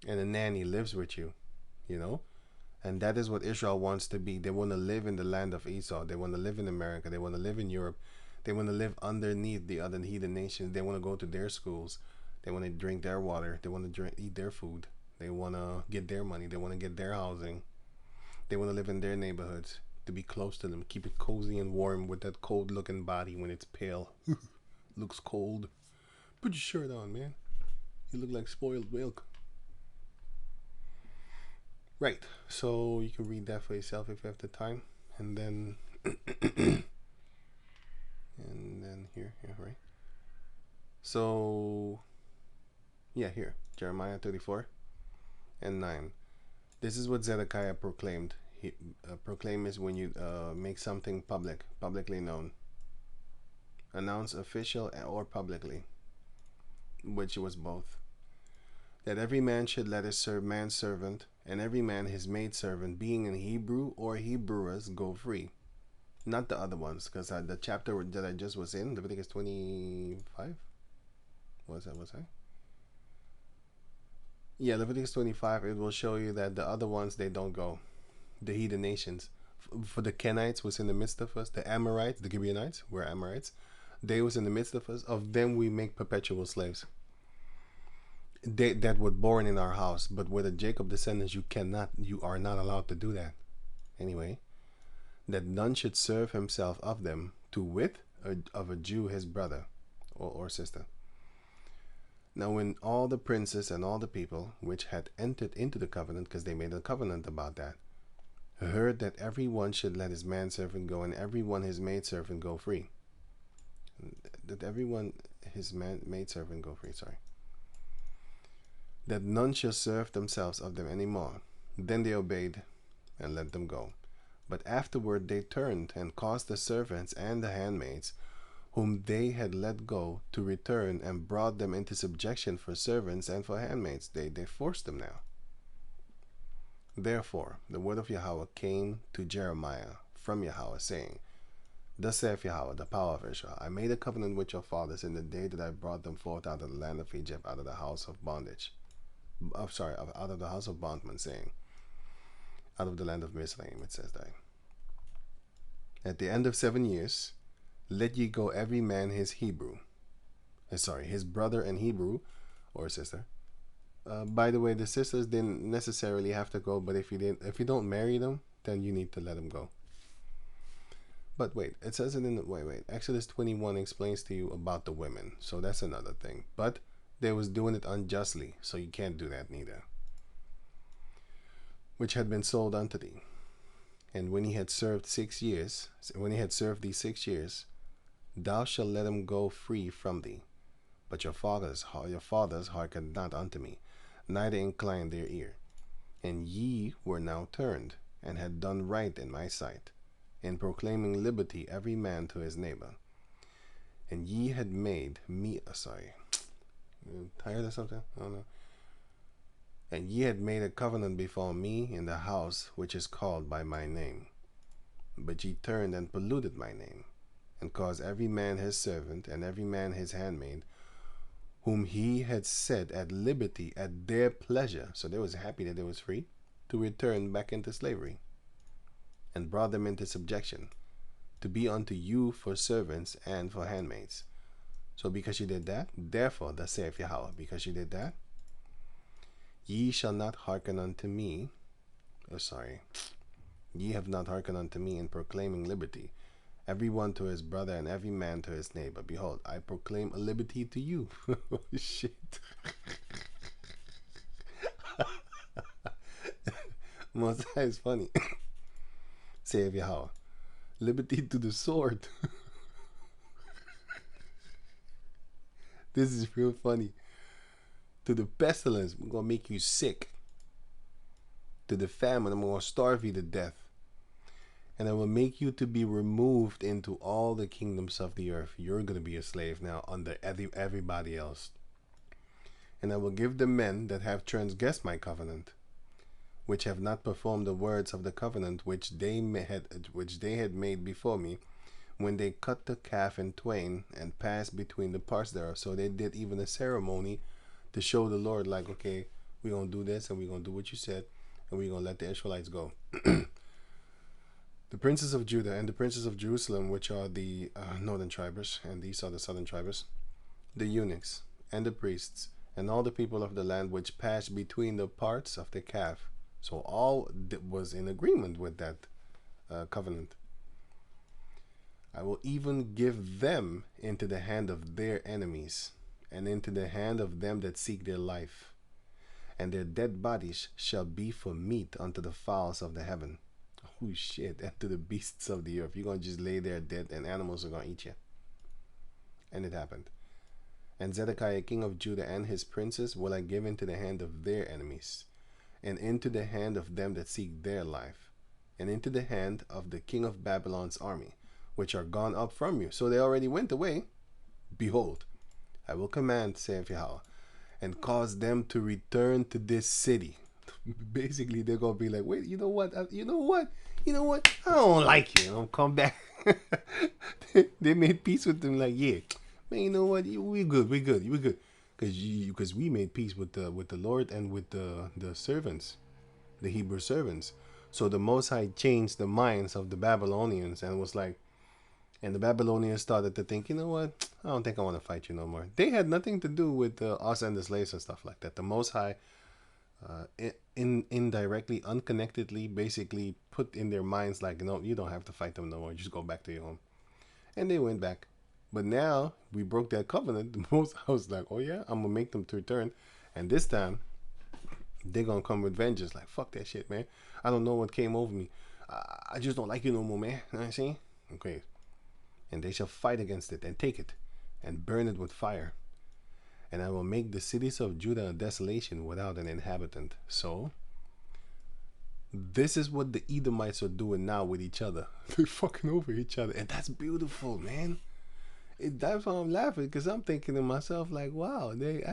And a nanny lives with you, you know. And that is what Israel wants to be. They want to live in the land of Esau. They want to live in America. They want to live in Europe. They want to live underneath the other heathen nations. They want to go to their schools. They want to drink their water. They want to eat their food. They want to get their money. They want to get their housing. They want to live in their neighborhoods. to be close to them, keep it cozy and warm with that cold looking body when it's pale. Looks cold. Put your shirt on, man. You look like spoiled milk. Right, so you can read that for yourself if you have the time. And then here, right? So yeah, here, Jeremiah 34 and 9. This is what Zedekiah proclaimed. He proclaim is when you make something publicly known, announce official or publicly, which was both. That every man should let his manservant and every man his maidservant, being in Hebrew or Hebrewess, go free. Not the other ones, because the chapter that I just was in, Leviticus 25? Was I? Yeah, Leviticus 25, it will show you that the other ones, they don't go. The heathen nations. For the Kenites was in the midst of us. The Amorites, the Gibeonites, were Amorites. They was in the midst of us. Of them we make perpetual slaves. That were born in our house. But with the Jacob descendants, you are not allowed to do that. Anyway, that none should serve himself of them, to wit, of a Jew his brother or sister. Now when all the princes and all the people which had entered into the covenant, because they made a covenant about that, heard that every one should let his manservant go and every one his maidservant go free. That everyone his maidservant go free, that none shall serve themselves of them any more. Then they obeyed and let them go. But afterward they turned and caused the servants and the handmaids whom they had let go to return, and brought them into subjection for servants and for handmaids. They forced them now. Therefore the word of Yahweh came to Jeremiah from Yahweh, saying, Thus saith Yahweh, the power of Israel, I made a covenant with your fathers in the day that I brought them forth out of the land of Egypt, out of the house of bondage. Out of the house of bondmen, saying, out of the land of Mizraim, it says that. At the end of 7 years, let ye go every man his his brother and Hebrew, or sister. By the way, the sisters didn't necessarily have to go, but if you don't marry them, then you need to let them go. But wait, it says it in Exodus 21 explains to you about the women, so that's another thing. But they was doing it unjustly, so you can't do that neither. Which had been sold unto thee. And when he had served 6 years, these 6 years, thou shalt let him go free from thee. But your fathers hearkened not unto me, neither inclined their ear. And ye were now turned, and had done right in my sight, in proclaiming liberty every man to his neighbor. And ye had made me tired of something? I don't know. And ye had made a covenant before me in the house which is called by my name. But ye turned and polluted my name, and caused every man his servant and every man his handmaid, whom he had set at liberty at their pleasure, so they was happy that they was free, to return back into slavery, and brought them into subjection, to be unto you for servants and for handmaids. So because you did that, therefore, thus saith Yahweh, because you did that, ye shall not hearken unto me, ye have not hearkened unto me in proclaiming liberty, every one to his brother and every man to his neighbor. Behold, I proclaim a liberty to you. Oh, shit. Most is funny. Saith Yahweh, liberty to the sword. This is real funny. To the pestilence, I'm going to make you sick. To the famine, I'm going to starve you to death. And I will make you to be removed into all the kingdoms of the earth. You're going to be a slave now under everybody else. And I will give the men that have transgressed my covenant, which have not performed the words of the covenant which they had made before me, when they cut the calf in twain and passed between the parts thereof. So they did even a ceremony to show the Lord, like, okay, we're going to do this and we're going to do what you said, and we're going to let the Israelites go. The princes of Judah and the princes of Jerusalem, which are the northern tribes, and these are the southern tribes, the eunuchs and the priests, and all the people of the land which passed between the parts of the calf. So all was in agreement with that covenant. I will even give them into the hand of their enemies, and into the hand of them that seek their life. And their dead bodies shall be for meat unto the fowls of the heaven. Oh shit, and to the beasts of the earth. You're going to just lay there dead, and animals are going to eat you. And it happened. And Zedekiah king of Judah and his princes will I give into the hand of their enemies, and into the hand of them that seek their life, and into the hand of the king of Babylon's army, which are gone up from you. So they already went away. Behold, I will command, saith Yahweh, and cause them to return to this city. Basically, they're going to be like, wait, you know what? You know what? I don't like you. I'll come back. They made peace with them. Like, yeah, man, you know what? We good. Because we made peace with the Lord and with the servants, the Hebrew servants. So the Most High changed the minds of the Babylonians and was like, and the Babylonians started to think, you know what? I don't think I want to fight you no more. They had nothing to do with us and the slaves and stuff like that. The Most High, indirectly, unconnectedly, basically put in their minds like, no, you don't have to fight them no more. Just go back to your home. And they went back. But now we broke that covenant. The Most High was like, oh yeah, I'm gonna make them to return, and this time they're gonna come with vengeance. Like, fuck that shit, man. I don't know what came over me. I just don't like you no more, man. You know what I'm saying? Okay. And they shall fight against it and take it and burn it with fire. And I will make the cities of Judah a desolation without an inhabitant. So this is what the Edomites are doing now with each other. They're fucking over each other. And that's beautiful, man. That's why I'm laughing, because I'm thinking to myself, like, wow, they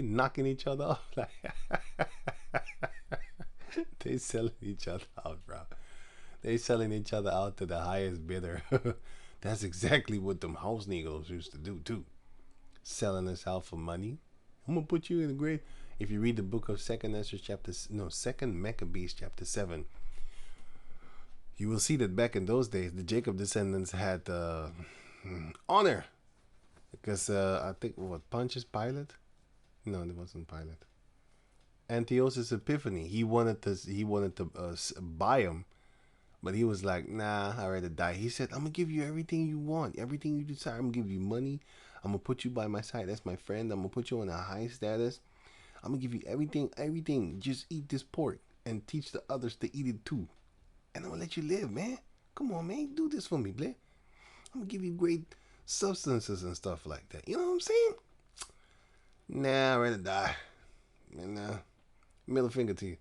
knocking each other off. Like, they selling each other out, bro. They selling each other out to the highest bidder. That's exactly what them house Negroes used to do too. Selling us out for money. I'm gonna put you in the grave. If you read the book of Second Maccabees chapter 7, you will see that back in those days, the Jacob descendants had honor, because I think Pontius Pilate? No, it wasn't Pilate. Antiochus Epiphanes. He wanted to buy him. But he was like, nah, I'd rather die. He said, I'm going to give you everything you want. Everything you desire. I'm going to give you money. I'm going to put you by my side. That's my friend. I'm going to put you on a high status. I'm going to give you everything. Just eat this pork and teach the others to eat it too. And I'm going to let you live, man. Come on, man. Do this for me, Blair. I'm going to give you great substances and stuff like that. You know what I'm saying? Nah, I'd rather die. And middle finger to you.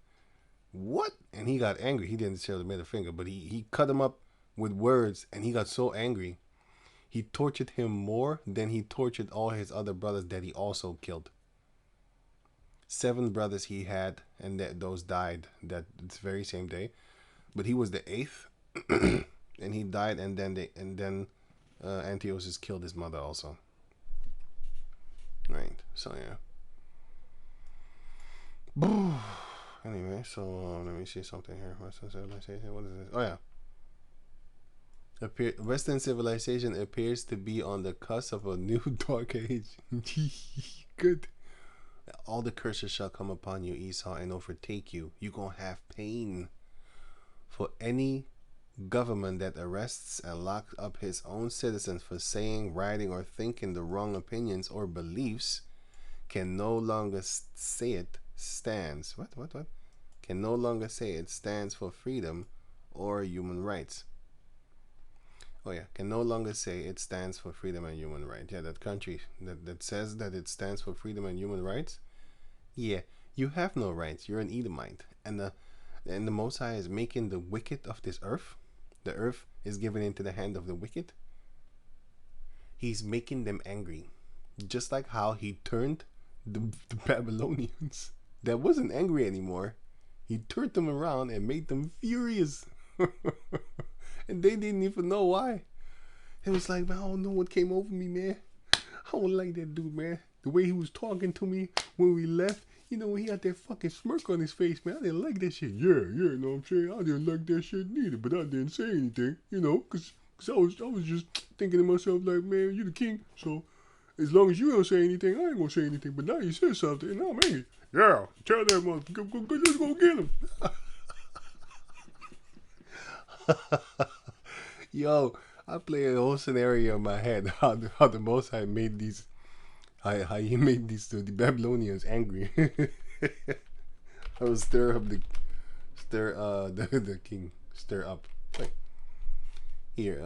What? And he got angry. He didn't show the middle finger, but he cut him up with words, and he got so angry. He tortured him more than he tortured all his other brothers that he also killed. 7 brothers he had, and those died that very same day. But he was the 8th, and he died, and then Antiochus killed his mother also. Right. So yeah. Anyway, so let me see something here. Western civilization. What is this? Oh yeah. Western civilization appears to be on the cusp of a new dark age. Good. All the curses shall come upon you, Esau, and overtake you. You're gonna have pain. For any government that arrests and locks up his own citizens for saying, writing, or thinking the wrong opinions or beliefs can no longer say it stands. What? Can no longer say it stands for freedom or human rights. Oh yeah, can no longer say it stands for freedom and human rights. Yeah, that country that says that it stands for freedom and human rights. Yeah, you have no rights. You're an Edomite, and the Most High is making the wicked of this earth. The earth is given into the hand of the wicked. He's making them angry, just like how he turned the Babylonians that wasn't angry anymore. He turned them around and made them furious. And they didn't even know why. It was like, man, I don't know what came over me, man. I don't like that dude, man. The way he was talking to me when we left, you know, he had that fucking smirk on his face, man. I didn't like that shit. Yeah, you know what I'm saying? I didn't like that shit neither, but I didn't say anything, you know, because I was just thinking to myself, like, man, you the king, so as long as you don't say anything, I ain't gonna say anything. But now you said something, and now I'm angry. Yeah, tell that motherfucker, let's go get him. Yo, I play a whole scenario in my head how the Most High made these how he made these the Babylonians angry. I will the king stir up. Wait. Here,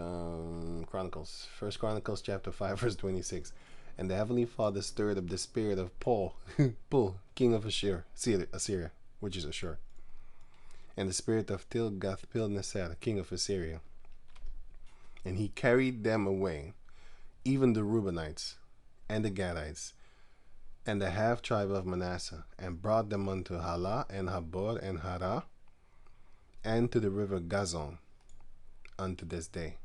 Chronicles, First Chronicles chapter 5 verse 26. And the heavenly Father stirred up the spirit of Paul, Pul, king of Assyria, which is Ashur, and the spirit of Tilgath-Pilneser, king of Assyria. And he carried them away, even the Reubenites, and the Gadites, and the half tribe of Manasseh, and brought them unto Halah, and Habor, and Harah, and to the river Gazon, unto this day,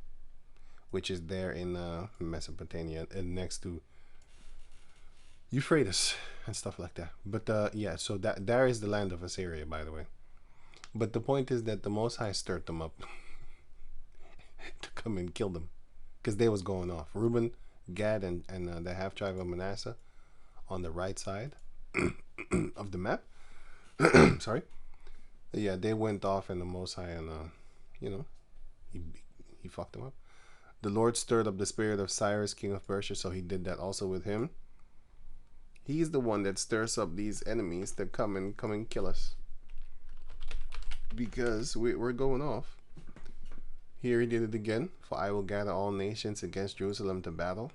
which is there in Mesopotamia, and next to Euphrates and stuff like that. But yeah, so that there is the land of Assyria, by the way. But the point is that the Most High stirred them up to come and kill them, because they was going off. Reuben, Gad, and the half tribe of Manasseh on the right side of the map. Sorry. Yeah, they went off, and the Most High, and he fucked them up. The Lord stirred up the spirit of Cyrus, king of Persia, so he did that also with him. He's the one that stirs up these enemies that come and kill us, because we're going off. Here he did it again. For I will gather all nations against Jerusalem to battle.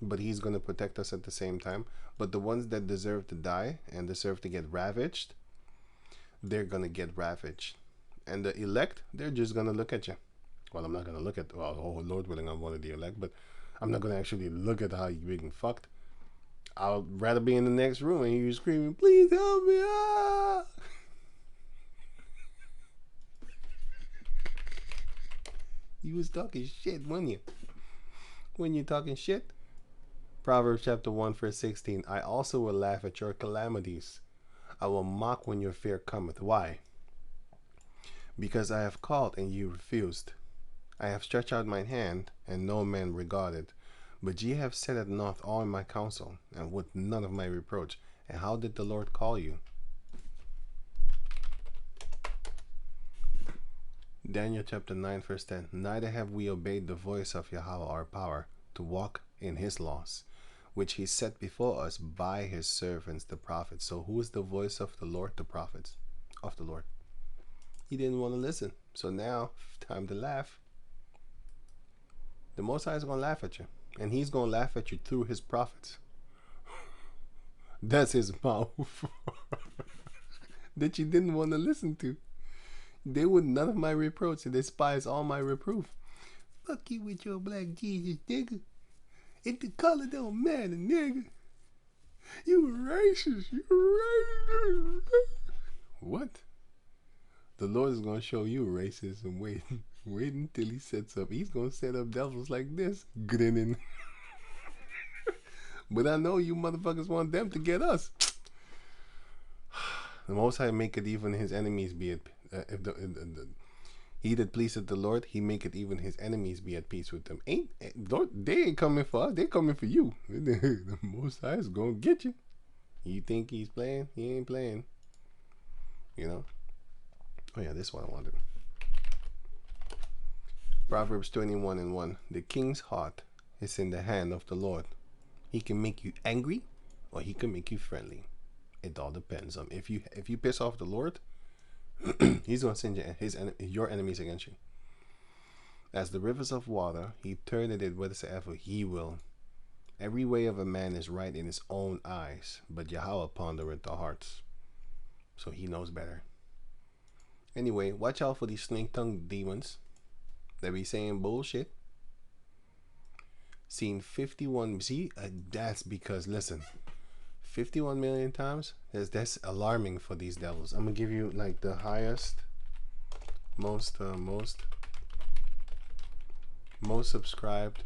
But he's going to protect us at the same time. But the ones that deserve to die and deserve to get ravaged, they're going to get ravaged. And the elect, they're just going to look at you. Well, I'm not going to look at, well, oh, Lord willing, I'm one of the elect, but I'm not going to actually look at how you're being fucked. I'd rather be in the next room and you screaming, please help me. Ah! You was talking shit, weren't you? When you're talking shit. Proverbs chapter 1 verse 16. I also will laugh at your calamities. I will mock when your fear cometh. Why? Because I have called and you refused. I have stretched out mine hand and no man regarded. But ye have set at naught all my counsel, and with none of my reproach. And how did the Lord call you? Daniel chapter 9 verse 10. Neither have we obeyed the voice of Yahweh our power, to walk in his laws, which he set before us by his servants the prophets. So who is the voice of the Lord? The prophets of the Lord. He didn't want to listen. So now, time to laugh. The Most High is going to laugh at you. And he's going to laugh at you through his prophets. That's his mouth. That you didn't want to listen to. They would none of my reproach. They despise all my reproof. Fuck you with your black Jesus, nigga. If the color don't matter, nigga. You racist. You racist. What? The Lord is going to show you racism. Wait until he sets up. He's going to set up devils like this. Grinning. But I know you motherfuckers want them to get us. The Most High maketh even his enemies be at he that pleaseth the Lord, he maketh even his enemies be at peace with them. They ain't coming for us. They coming for you. The Most High is going to get you. You think he's playing? He ain't playing. You know? Oh yeah, this one I wanted. Proverbs 21:1. The king's heart is in the hand of the Lord. He can make you angry, or he can make you friendly. It all depends on if you piss off the Lord, he's going to send your enemies against you. As the rivers of water, he turneth it whithersoever he will. Every way of a man is right in his own eyes, but Yahweh pondereth the hearts. So he knows better. Anyway, watch out for these snake-tongued demons that be saying bullshit. Seen 51. See, that's because, listen, 51 million times, that's alarming for these devils. I'm gonna give you like the highest, most subscribed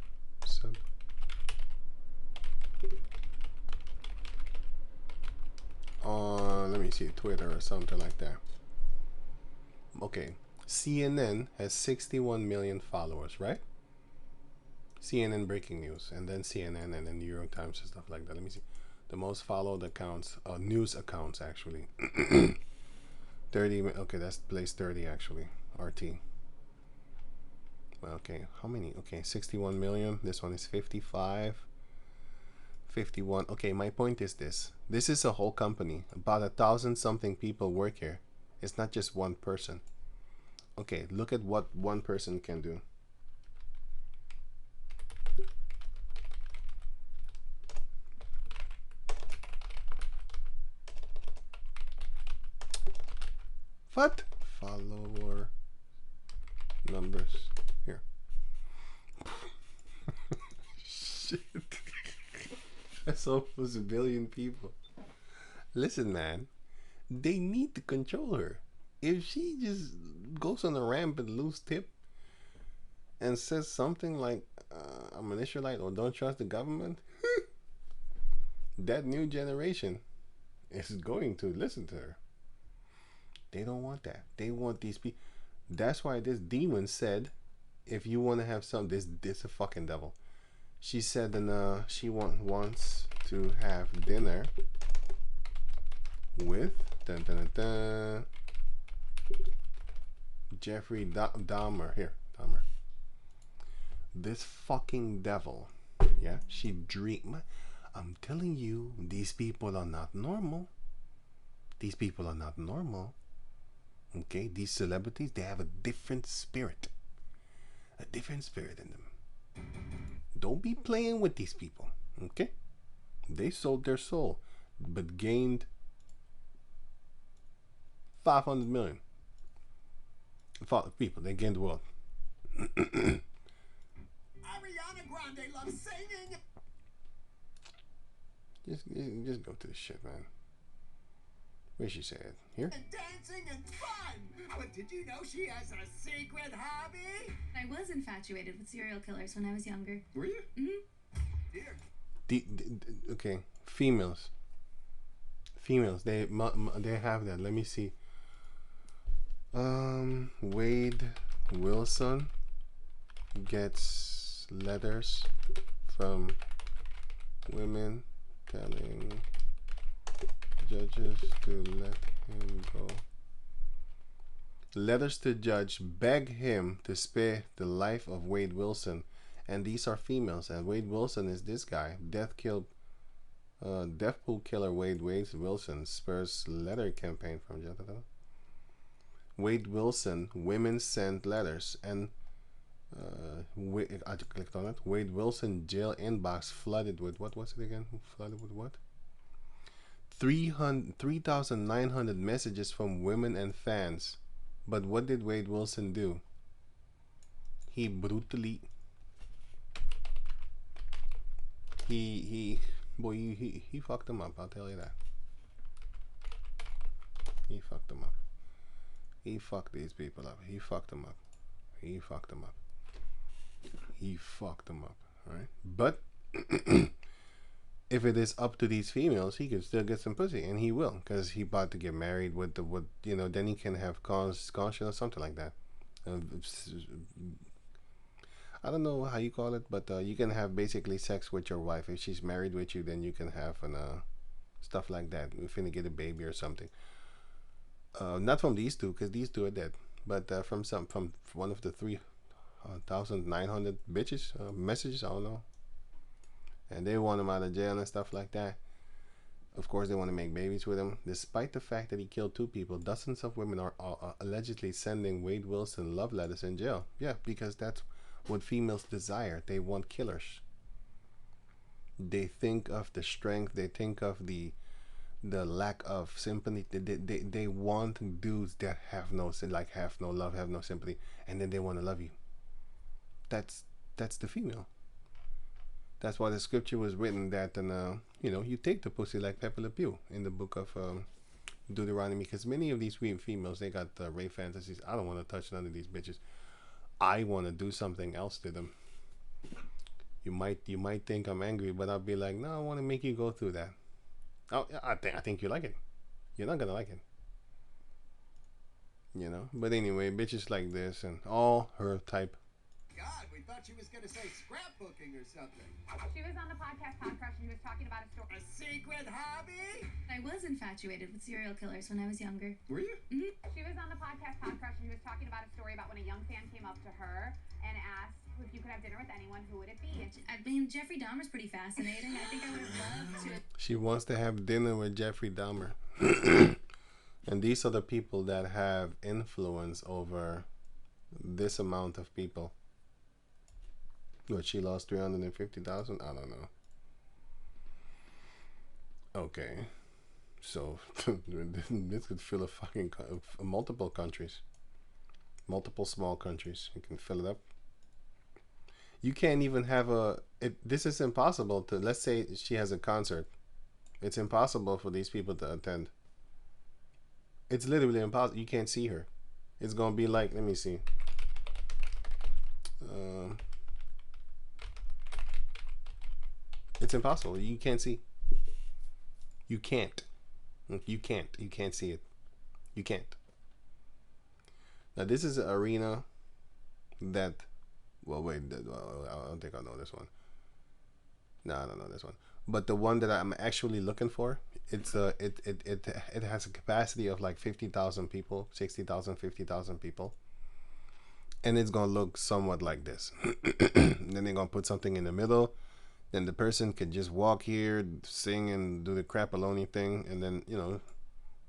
on, let me see, Twitter or something like that. Okay, CNN has 61 million followers, right? CNN breaking news, and then CNN, and then New York Times and stuff like that. Let me see. The most followed accounts, news accounts actually. 30, okay, that's place 30 actually, RT. Well, okay, how many? Okay, 61 million. This one is 55. 51. Okay, my point is this. This is a whole company. About 1,000 something people work here. It's not just one person. Okay, look at what one person can do. What? Follower numbers. Here. Shit. That's almost 1 billion people. Listen, man. They need to control her. If she just goes on a rampant loose tip and says something like, I'm an Israelite or don't trust the government, that new generation is going to listen to her. They don't want that. They want these people. That's why this demon said, if you want to have some, this a fucking devil. She said, and she wants to have dinner with Jeffrey Dahmer. Here, Dahmer. This fucking devil. Yeah, she dream. I'm telling you, these people are not normal. These people are not normal. Okay, these celebrities, they have a different spirit. A different spirit in them. Don't be playing with these people. Okay? They sold their soul, but gained 500 million. People, they gained the world. Ariana Grande loves singing. Just go to the shit, man. Where she said? Here? And dancing and fun. But did you know she has a secret hobby? I was infatuated with serial killers when I was younger. Were you? Mm-hmm. Okay, females. Females, they have that. Let me see. Wade Wilson gets letters from women telling judges to let him go. Letters to judge beg him to spare the life of Wade Wilson, and these are females. And Wade Wilson is this guy. Deadpool Killer Wade Wilson spurs letter campaign from Wade Wilson. Women send letters, and I clicked on it. Wade Wilson jail inbox flooded with what was it again? Flooded with what? 3,900 messages from women and fans. But what did Wade Wilson do? He brutally he fucked them up, I'll tell you that. He fucked them up. He fucked these people up. He fucked them up. He fucked them up. He fucked them up. Alright? But if it is up to these females, he can still get some pussy, and he will, because he about to get married with then he can have conscience or something like that. I don't know how you call it, but you can have basically sex with your wife. If she's married with you, then you can have stuff like that. We're finna get a baby or something. Not from these two, because these two are dead, but from one of the 3,900 bitches messages. I don't know. And they want him out of jail and stuff like that. Of course, they want to make babies with him. Despite the fact that he killed 2 people, dozens of women are allegedly sending Wade Wilson love letters in jail. Yeah, because that's what females desire. They want killers. They think of the strength. They think of the lack of sympathy. They want dudes that have no love, have no sympathy, and then they want to love you. That's the female. That's why the scripture was written that, you take the pussy like Pepe Le Pew in the book of Deuteronomy, because many of these females, they got rape fantasies. I don't want to touch none of these bitches. I want to do something else to them. You might think I'm angry, but I'll be like, no, I want to make you go through that. Oh, I think you like it. You're not gonna like it. But anyway, bitches like this and all her type. God, we thought she was gonna say scrapbooking or something. She was on the podcast Pod Crush and she was talking about a story. A secret hobby? I was infatuated with serial killers when I was younger. Were you? Mm-hmm. She was on the podcast Pod Crush and she was talking about a story about when a young fan came up to her and with anyone, who would it be? I mean, Jeffrey Dahmer's pretty fascinating. I think I would have loved to. She wants to have dinner with Jeffrey Dahmer. And these are the people that have influence over this amount of people. What, she lost 350,000? I don't know. Okay. So, this could fill a fucking multiple countries. Multiple small countries. You can fill it up. You can't even have this is impossible to, let's say she has a concert. It's impossible for these people to attend. It's literally impossible. You can't see her. It's gonna be like, let me see. It's impossible. You can't see. You can't. You can't see it. You can't. Now this is an arena that, well, wait, I don't think I know this one. No, I don't know this one. But the one that I'm actually looking for, it's it has a capacity of like 50,000 people, 60,000, 50,000 people. And it's gonna look somewhat like this. Then they're gonna put something in the middle. Then the person could just walk here, sing and do the crap-a-loni thing, and then, you know,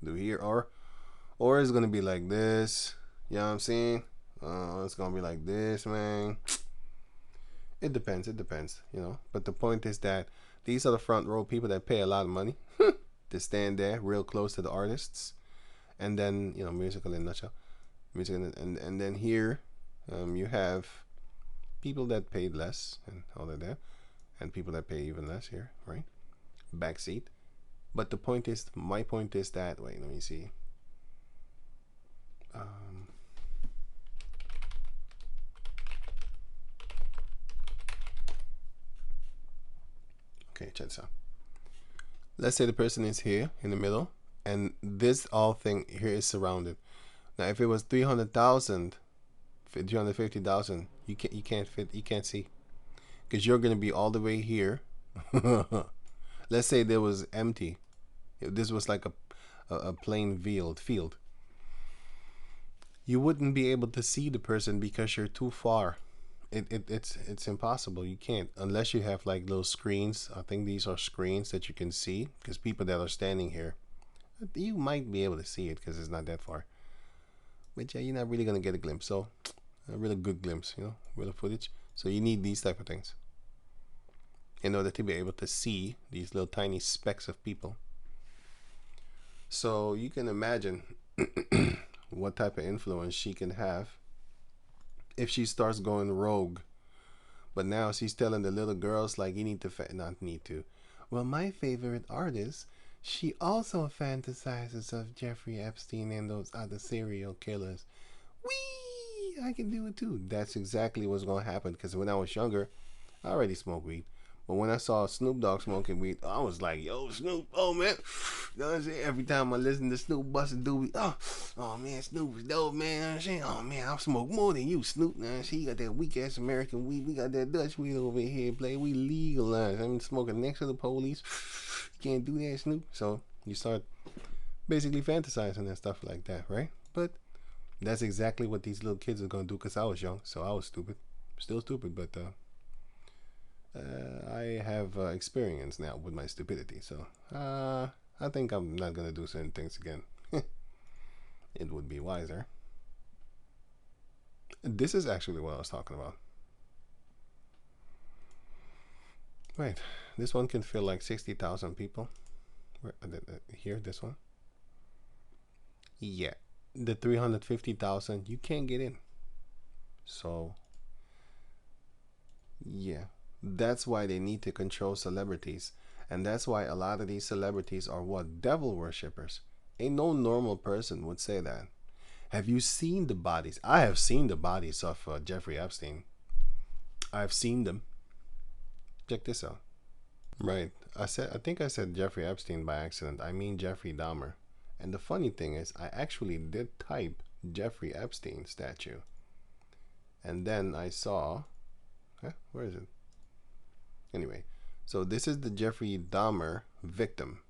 do here. Or it's gonna be like this. You know what I'm saying? It's gonna be like this, man. It depends, you know. But the point is that these are the front row people that pay a lot of money to stand there real close to the artists. And then, you know, musical in a nutshell. And then here, you have people that paid less and all of that. And people that pay even less here, right? Backseat. But the point is, my point is that, wait, let me see. Okay, check this out. Let's say the person is here in the middle, and this all thing here is surrounded. Now, if it was 300,000, 350,000, you can't see, because you're gonna be all the way here. Let's say there was empty. If this was like a plain field, you wouldn't be able to see the person because you're too far. It's impossible. You can't, unless you have like those screens. I think these are screens that you can see, because people that are standing here, you might be able to see it because it's not that far. But yeah, you're not really gonna get a glimpse. So a really good glimpse, you know, real footage. So you need these type of things in order to be able to see these little tiny specks of people. So you can imagine what type of influence she can have if she starts going rogue. But now she's telling the little girls, like, you need to not need to. Well, my favorite artist, she also fantasizes of Jeffrey Epstein and those other serial killers. Whee! I can do it too. That's exactly what's gonna happen, because when I was younger, I already smoked weed. But when I saw Snoop Dogg smoking weed, I was like, yo, Snoop, oh man. You know what I'm saying? Every time I listen to Snoop busting doobie, oh man, Snoop is dope, man. You know what I'm saying? Oh man, I smoke more than you, Snoop. You know what I'm saying? You got that weak ass American weed. We got that Dutch weed over here, play. We legalized. I'm smoking next to the police. You can't do that, Snoop. So you start basically fantasizing and stuff like that, right? But that's exactly what these little kids are gonna do, because I was young, so I was stupid. Still stupid, but I have experience now with my stupidity, so I think I'm not gonna do certain things again. It would be wiser. This is actually what I was talking about. Right, this one can fill like 60,000 people. Here, this one. Yeah, the 350,000, you can't get in. So yeah, that's why they need to control celebrities. And that's why a lot of these celebrities are what? Devil worshippers. Ain't no normal person would say that. Have you seen the bodies? I have seen the bodies of Jeffrey Epstein. I've seen them. Check this out. Right. I think I said Jeffrey Epstein by accident. I mean Jeffrey Dahmer. And the funny thing is, I actually did type Jeffrey Epstein statue. And then I saw... where is it? Anyway, so this is the Jeffrey Dahmer victim.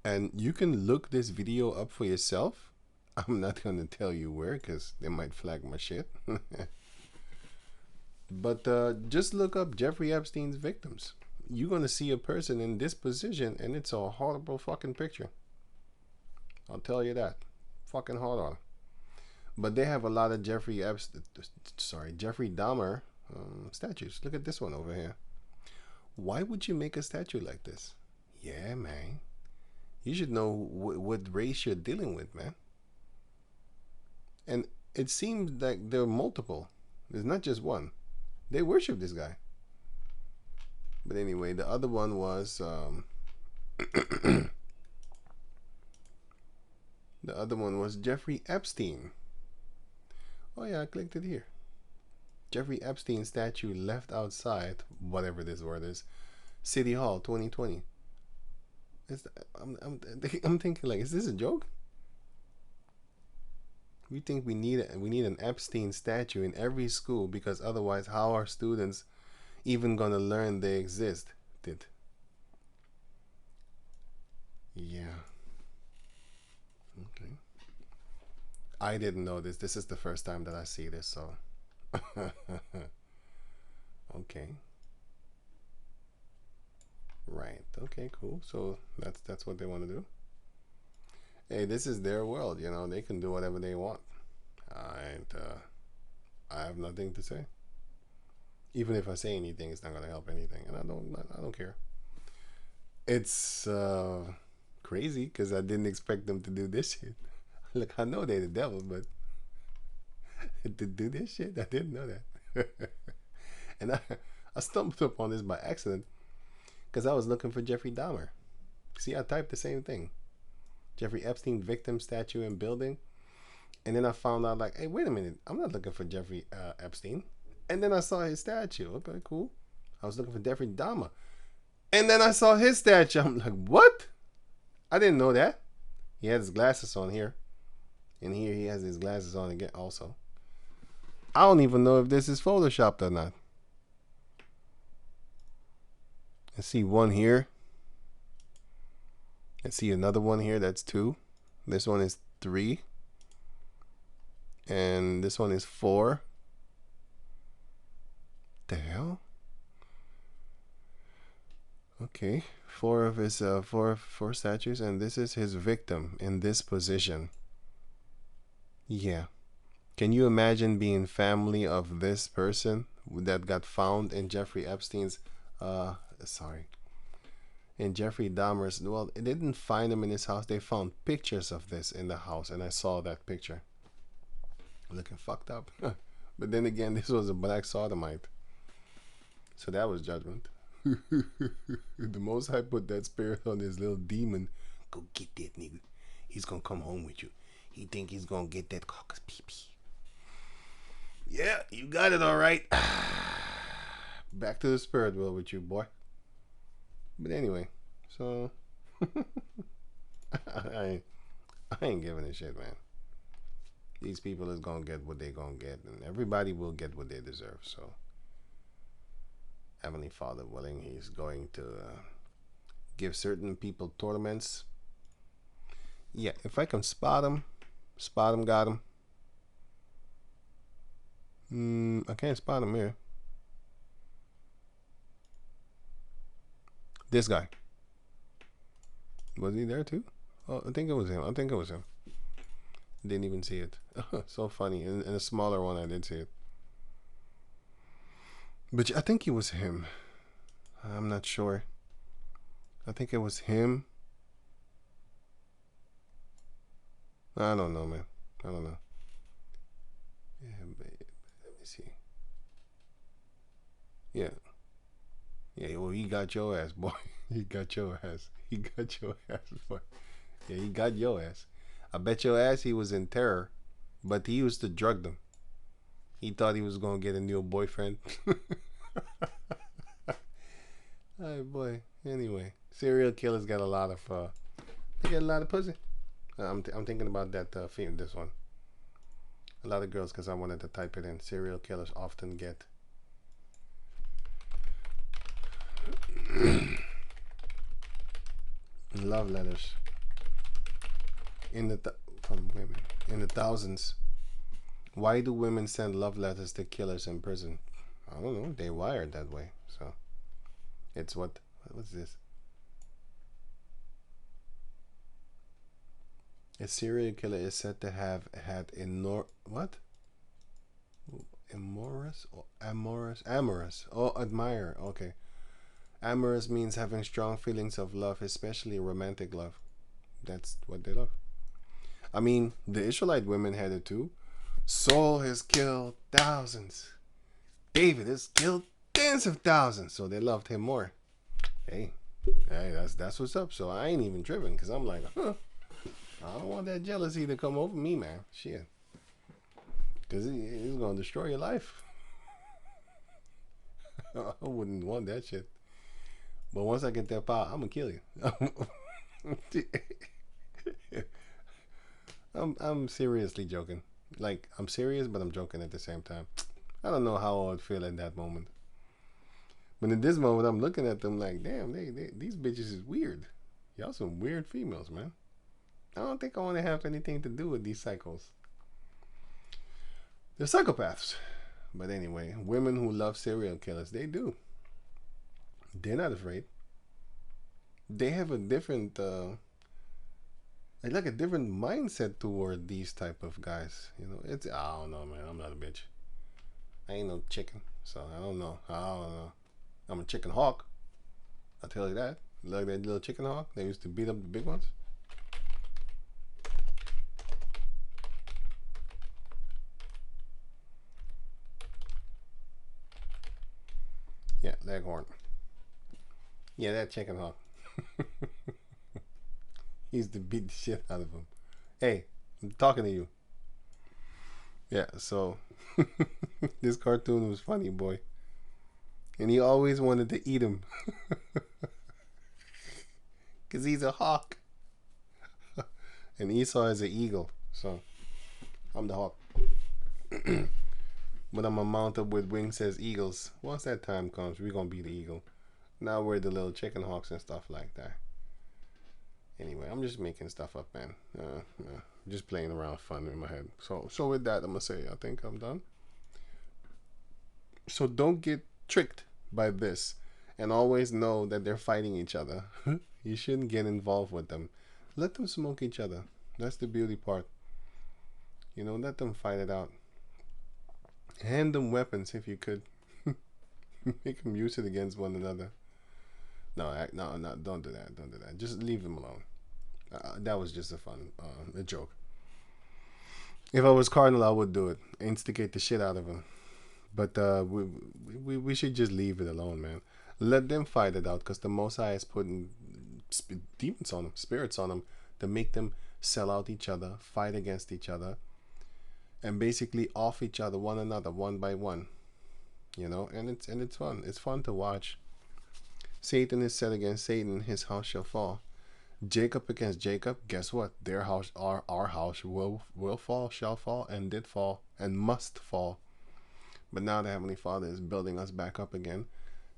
And you can look this video up for yourself. I'm not going to tell you where, because they might flag my shit. But just look up Jeffrey Epstein's victims. You're gonna see a person in this position, and it's a horrible fucking picture. I'll tell you that. Fucking hard on. But they have a lot of Jeffrey Dahmer statues. Look at this one over here. Why would you make a statue like this? Yeah, man. You should know what race you're dealing with, man. And it seems like there are multiple. There's not just one. They worship this guy. But anyway, the other one was the other one was Jeffrey Epstein. Oh yeah, I clicked it here. Jeffrey Epstein statue left outside, whatever this word is, City Hall 2020. I'm thinking, like, is this a joke? We think we need an Epstein statue in every school, because otherwise how are students even gonna learn they existed? Yeah. Okay. I didn't know this. This is the first time that I see this, so okay. Right. Okay, cool. So that's what they want to do. Hey, this is their world, you know. They can do whatever they want. And I have nothing to say. Even if I say anything, it's not gonna help anything, and I don't care. It's crazy because I didn't expect them to do this shit. Look, I know they're the devil, but to do this shit, I didn't know that. And I stumbled upon this by accident because I was looking for Jeffrey Dahmer. See, I typed the same thing. Jeffrey Epstein victim statue and building. And then I found out, like, hey, wait a minute. I'm not looking for Jeffrey Epstein. And then I saw his statue. Okay, cool. I was looking for Jeffrey Dahmer. And then I saw his statue. I'm like, what? I didn't know that. He had his glasses on here. And here he has his glasses on again also. I don't even know if this is photoshopped or not. I see one here. I see another one here. That's 2. This one is 3. And this one is 4. The hell? Okay. 4 of his four statues, and this is his victim in this position. Yeah. Can you imagine being family of this person that got found in Jeffrey Epstein's in Jeffrey Dahmer's, well, they didn't find him in his house. They found pictures of this in the house, and I saw that picture. Looking fucked up. But then again, this was a black sodomite. So that was judgment. The Most High put that spirit on his little demon. Go get that nigga. He's gonna come home with you. He think he's gonna get that caucus pee-pee. Yeah, you got it all right. Back to the spirit world with you, boy. But anyway, so I ain't giving a shit, man. These people is gonna get what they gonna get, and everybody will get what they deserve. So, Heavenly Father willing, He's going to give certain people torments. Yeah, if I can spot them, got them. I can't spot him here. This guy. Was he there too? Oh, I think it was him. Didn't even see it. So funny. In a smaller one, I did see it. But I think it was him. I'm not sure. I think it was him. I don't know, man. I don't know. Yeah, let me see. Yeah. Yeah, well, he got your ass, boy. He got your ass. He got your ass, boy. Yeah, he got your ass. I bet your ass he was in terror, but he used to drug them. He thought he was going to get a new boyfriend. Oh, boy. Anyway, serial killers got a lot of, they get a lot of pussy. I'm thinking about that film, this one. A lot of girls, because I wanted to type it in. Serial killers often get love letters from women in the thousands. Why do women send love letters to killers in prison? I don't know. They wired that way. So it's what's this? A serial killer is said to have had what? Amorous. Oh, admire. Okay. Amorous means having strong feelings of love, especially romantic love. That's what they love. I mean, the Israelite women had it too. Saul has killed thousands. David has killed tens of thousands. So they loved him more. Hey, that's what's up. So I ain't even tripping because I'm like, I don't want that jealousy to come over me, man. Shit. Because it's going to destroy your life. I wouldn't want that shit. But once I get that power, I'm going to kill you. I'm seriously joking. Like, I'm serious, but I'm joking at the same time. I don't know how I would feel in that moment. But in this moment, I'm looking at them like, damn, these bitches is weird. Y'all some weird females, man. I don't think I want to have anything to do with these psychos. They're psychopaths. But anyway, women who love serial killers, they do. They're not afraid. They have a different, like a different mindset toward these type of guys. You know, I don't know, man. I'm not a bitch. I ain't no chicken, so I don't know. I'm a chicken hawk. I'll tell you that. Like that little chicken hawk they used to beat up the big ones. Yeah, leghorn. Yeah, that chicken hawk. He used to beat the shit out of him. Hey, I'm talking to you. Yeah, so this cartoon was funny, boy. And he always wanted to eat him. Because he's a hawk. And Esau is an eagle. So, I'm the hawk. But I'm a mount up with wings as eagles. Once that time comes, we're going to be the eagle. Now we're the little chicken hawks and stuff like that. Anyway, I'm just making stuff up, man. Just playing around fun in my head. So with that, I'm going to say I think I'm done. So don't get tricked by this. And always know that they're fighting each other. You shouldn't get involved with them. Let them smoke each other. That's the beauty part. You know, let them fight it out. Hand them weapons if you could. Make them use it against one another. No, don't do that. Don't do that. Just leave them alone. That was just a joke. If I was Cardinal, I would do it. Instigate the shit out of him. But we should just leave it alone, man. Let them fight it out, because the Most High is putting demons on them, spirits on them, to make them sell out each other, fight against each other, and basically off each other, one another, one by one. You know, and it's fun. It's fun to watch. Satan is set against Satan, his house shall fall. Jacob against Jacob, guess what? Their house, our house will fall, shall fall, and did fall, and must fall. But now the Heavenly Father is building us back up again,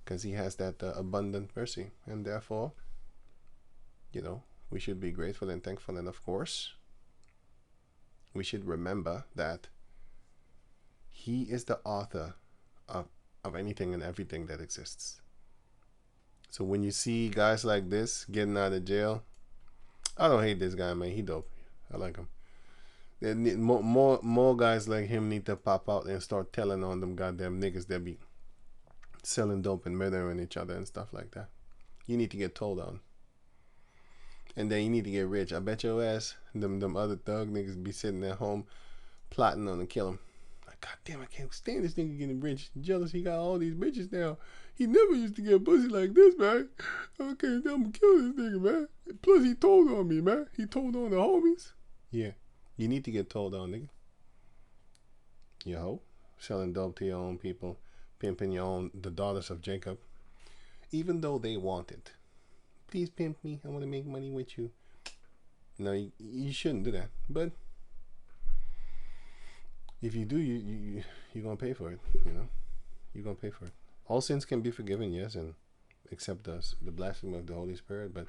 because he has that abundant mercy. And therefore, you know, we should be grateful and thankful. And of course, we should remember that he is the author of anything and everything that exists. So when you see guys like this getting out of jail, I don't hate this guy, man. He dope. I like him. There need more guys like him need to pop out and start telling on them goddamn niggas that be selling dope and murdering each other and stuff like that. You need to get told on. And then you need to get rich. I bet your ass them other thug niggas be sitting at home plotting on to kill him. Like, goddamn, I can't stand this nigga getting rich. Jealous he got all these bitches now. He never used to get pussy like this, man. Okay, I'm gonna kill this nigga, man. Plus he told on me, man. He told on the homies. Yeah. You need to get told on, nigga. You hoe. Selling dope to your own people. Pimping the daughters of Jacob. Even though they want it. Please pimp me. I want to make money with you. No, you shouldn't do that. But if you do, you're going to pay for it. You know? You're going to pay for it. All sins can be forgiven, yes, and except the blasphemy of the Holy Spirit. But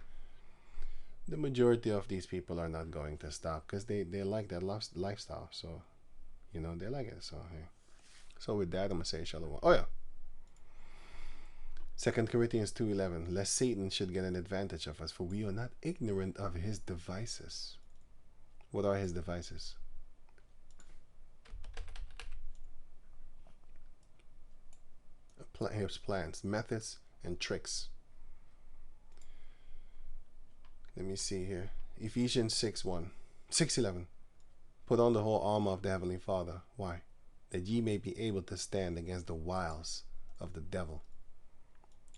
the majority of these people are not going to stop because they like that lifestyle. So, you know, they like it. So, hey. So with that, I'm going to say shalom. Oh, yeah. 2 Corinthians 2:11, lest Satan should get an advantage of us, for we are not ignorant of his devices. What are his devices? His plans, methods, and tricks. Let me see here. Ephesians 6:11. Put on the whole armor of the Heavenly Father. Why? That ye may be able to stand against the wiles of the devil.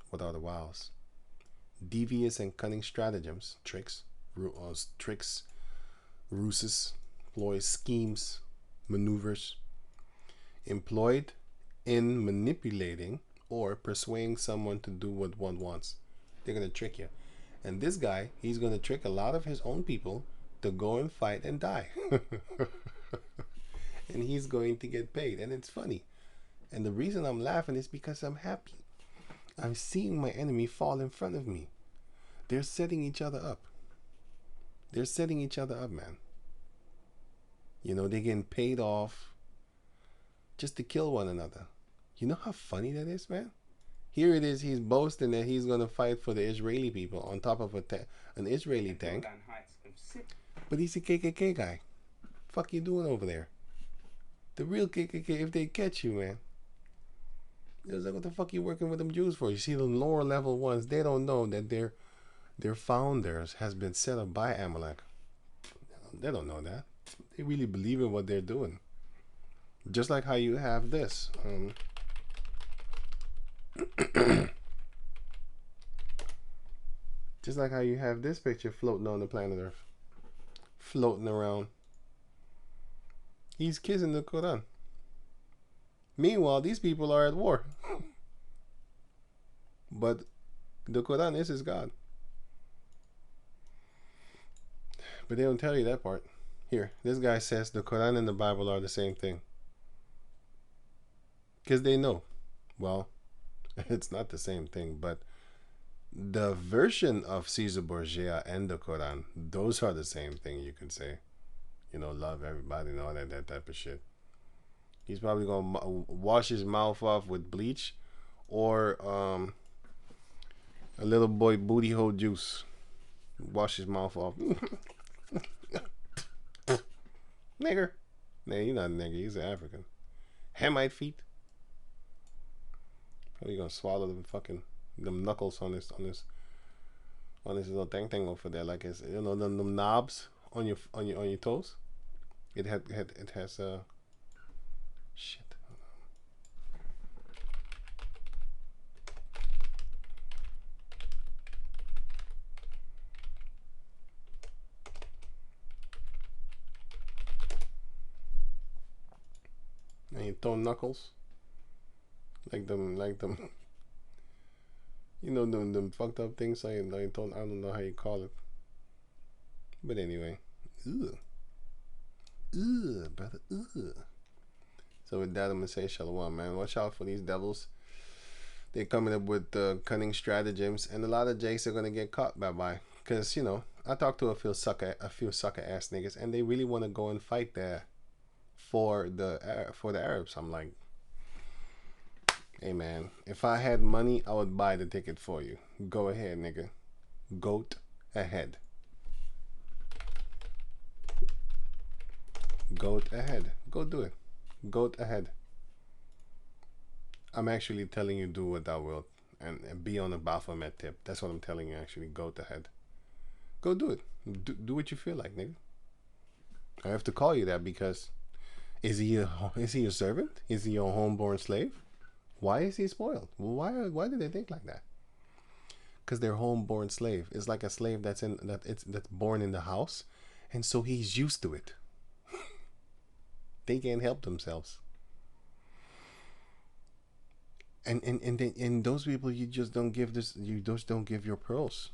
What are the wiles? Devious and cunning stratagems, tricks, ruses, ploys, schemes, maneuvers, employed in manipulating or persuading someone to do what one wants. They're going to trick you. And this guy, he's going to trick a lot of his own people to go and fight and die. And he's going to get paid. And it's funny. And the reason I'm laughing is because I'm happy. I'm seeing my enemy fall in front of me. They're setting each other up. They're setting each other up, man. You know, they're getting paid off just to kill one another. You know how funny that is, man? Here it is, he's boasting that he's going to fight for the Israeli people on top of an Israeli tank. But he's a KKK guy. Fuck you doing over there? The real KKK, if they catch you, man. It's like, what the fuck you working with them Jews for? You see the lower level ones, they don't know that their founders has been set up by Amalek. They don't know that. They really believe in what they're doing. Just like how you have this. Just like how you have this picture floating on the planet Earth. Floating around. He's kissing the Quran. Meanwhile, these people are at war. But the Quran is his God. But they don't tell you that part. Here, this guy says the Quran and the Bible are the same thing. Because they know. Well, it's not the same thing, but the version of Caesar Borgia and the Quran, those are the same thing, you could say. You know, love everybody and all that type of shit. He's probably going to wash his mouth off with bleach or a little boy booty hole juice. Wash his mouth off. Nigger. Nah, he's not a nigger. He's an African. Hamite feet. Probably gonna swallow them knuckles on this little thing over there, like it's, you know, them knobs on your toes. It has shit. And your toe knuckles, like them, you know, them fucked up things. I don't know how you call it, but anyway, brother, So with that, I'm gonna say shalom, man. Watch out for these devils. They're coming up with cunning stratagems, and a lot of jakes are gonna get caught by. Cause you know, I talked to a few sucker ass niggas, and they really want to go and fight there for the Arabs. I'm like, hey man, if I had money, I would buy the ticket for you. Go ahead, nigga. Goat ahead. Goat ahead. Go do it. Goat ahead. I'm actually telling you, do what thou wilt, and be on a Baphomet tip. That's what I'm telling you. Actually, goat ahead. Go do it. Do what you feel like, nigga. I have to call you that because is he a servant? Is he a homeborn slave? Why is he spoiled? Why do they think like that? Because they're homeborn slave. It's like a slave that's born in the house, and so he's used to it. They can't help themselves. And those people, you just don't give this. You just don't give your pearls.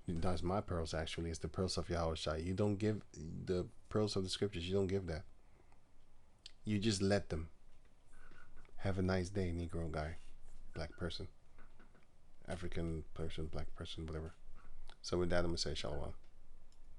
That's my pearls, actually. It's the pearls of Yahushua. You don't give the pearls of the scriptures. You don't give that. You just let them. Have a nice day, Negro guy, black person, African person, black person, whatever. So with that, I'm gonna say shalom.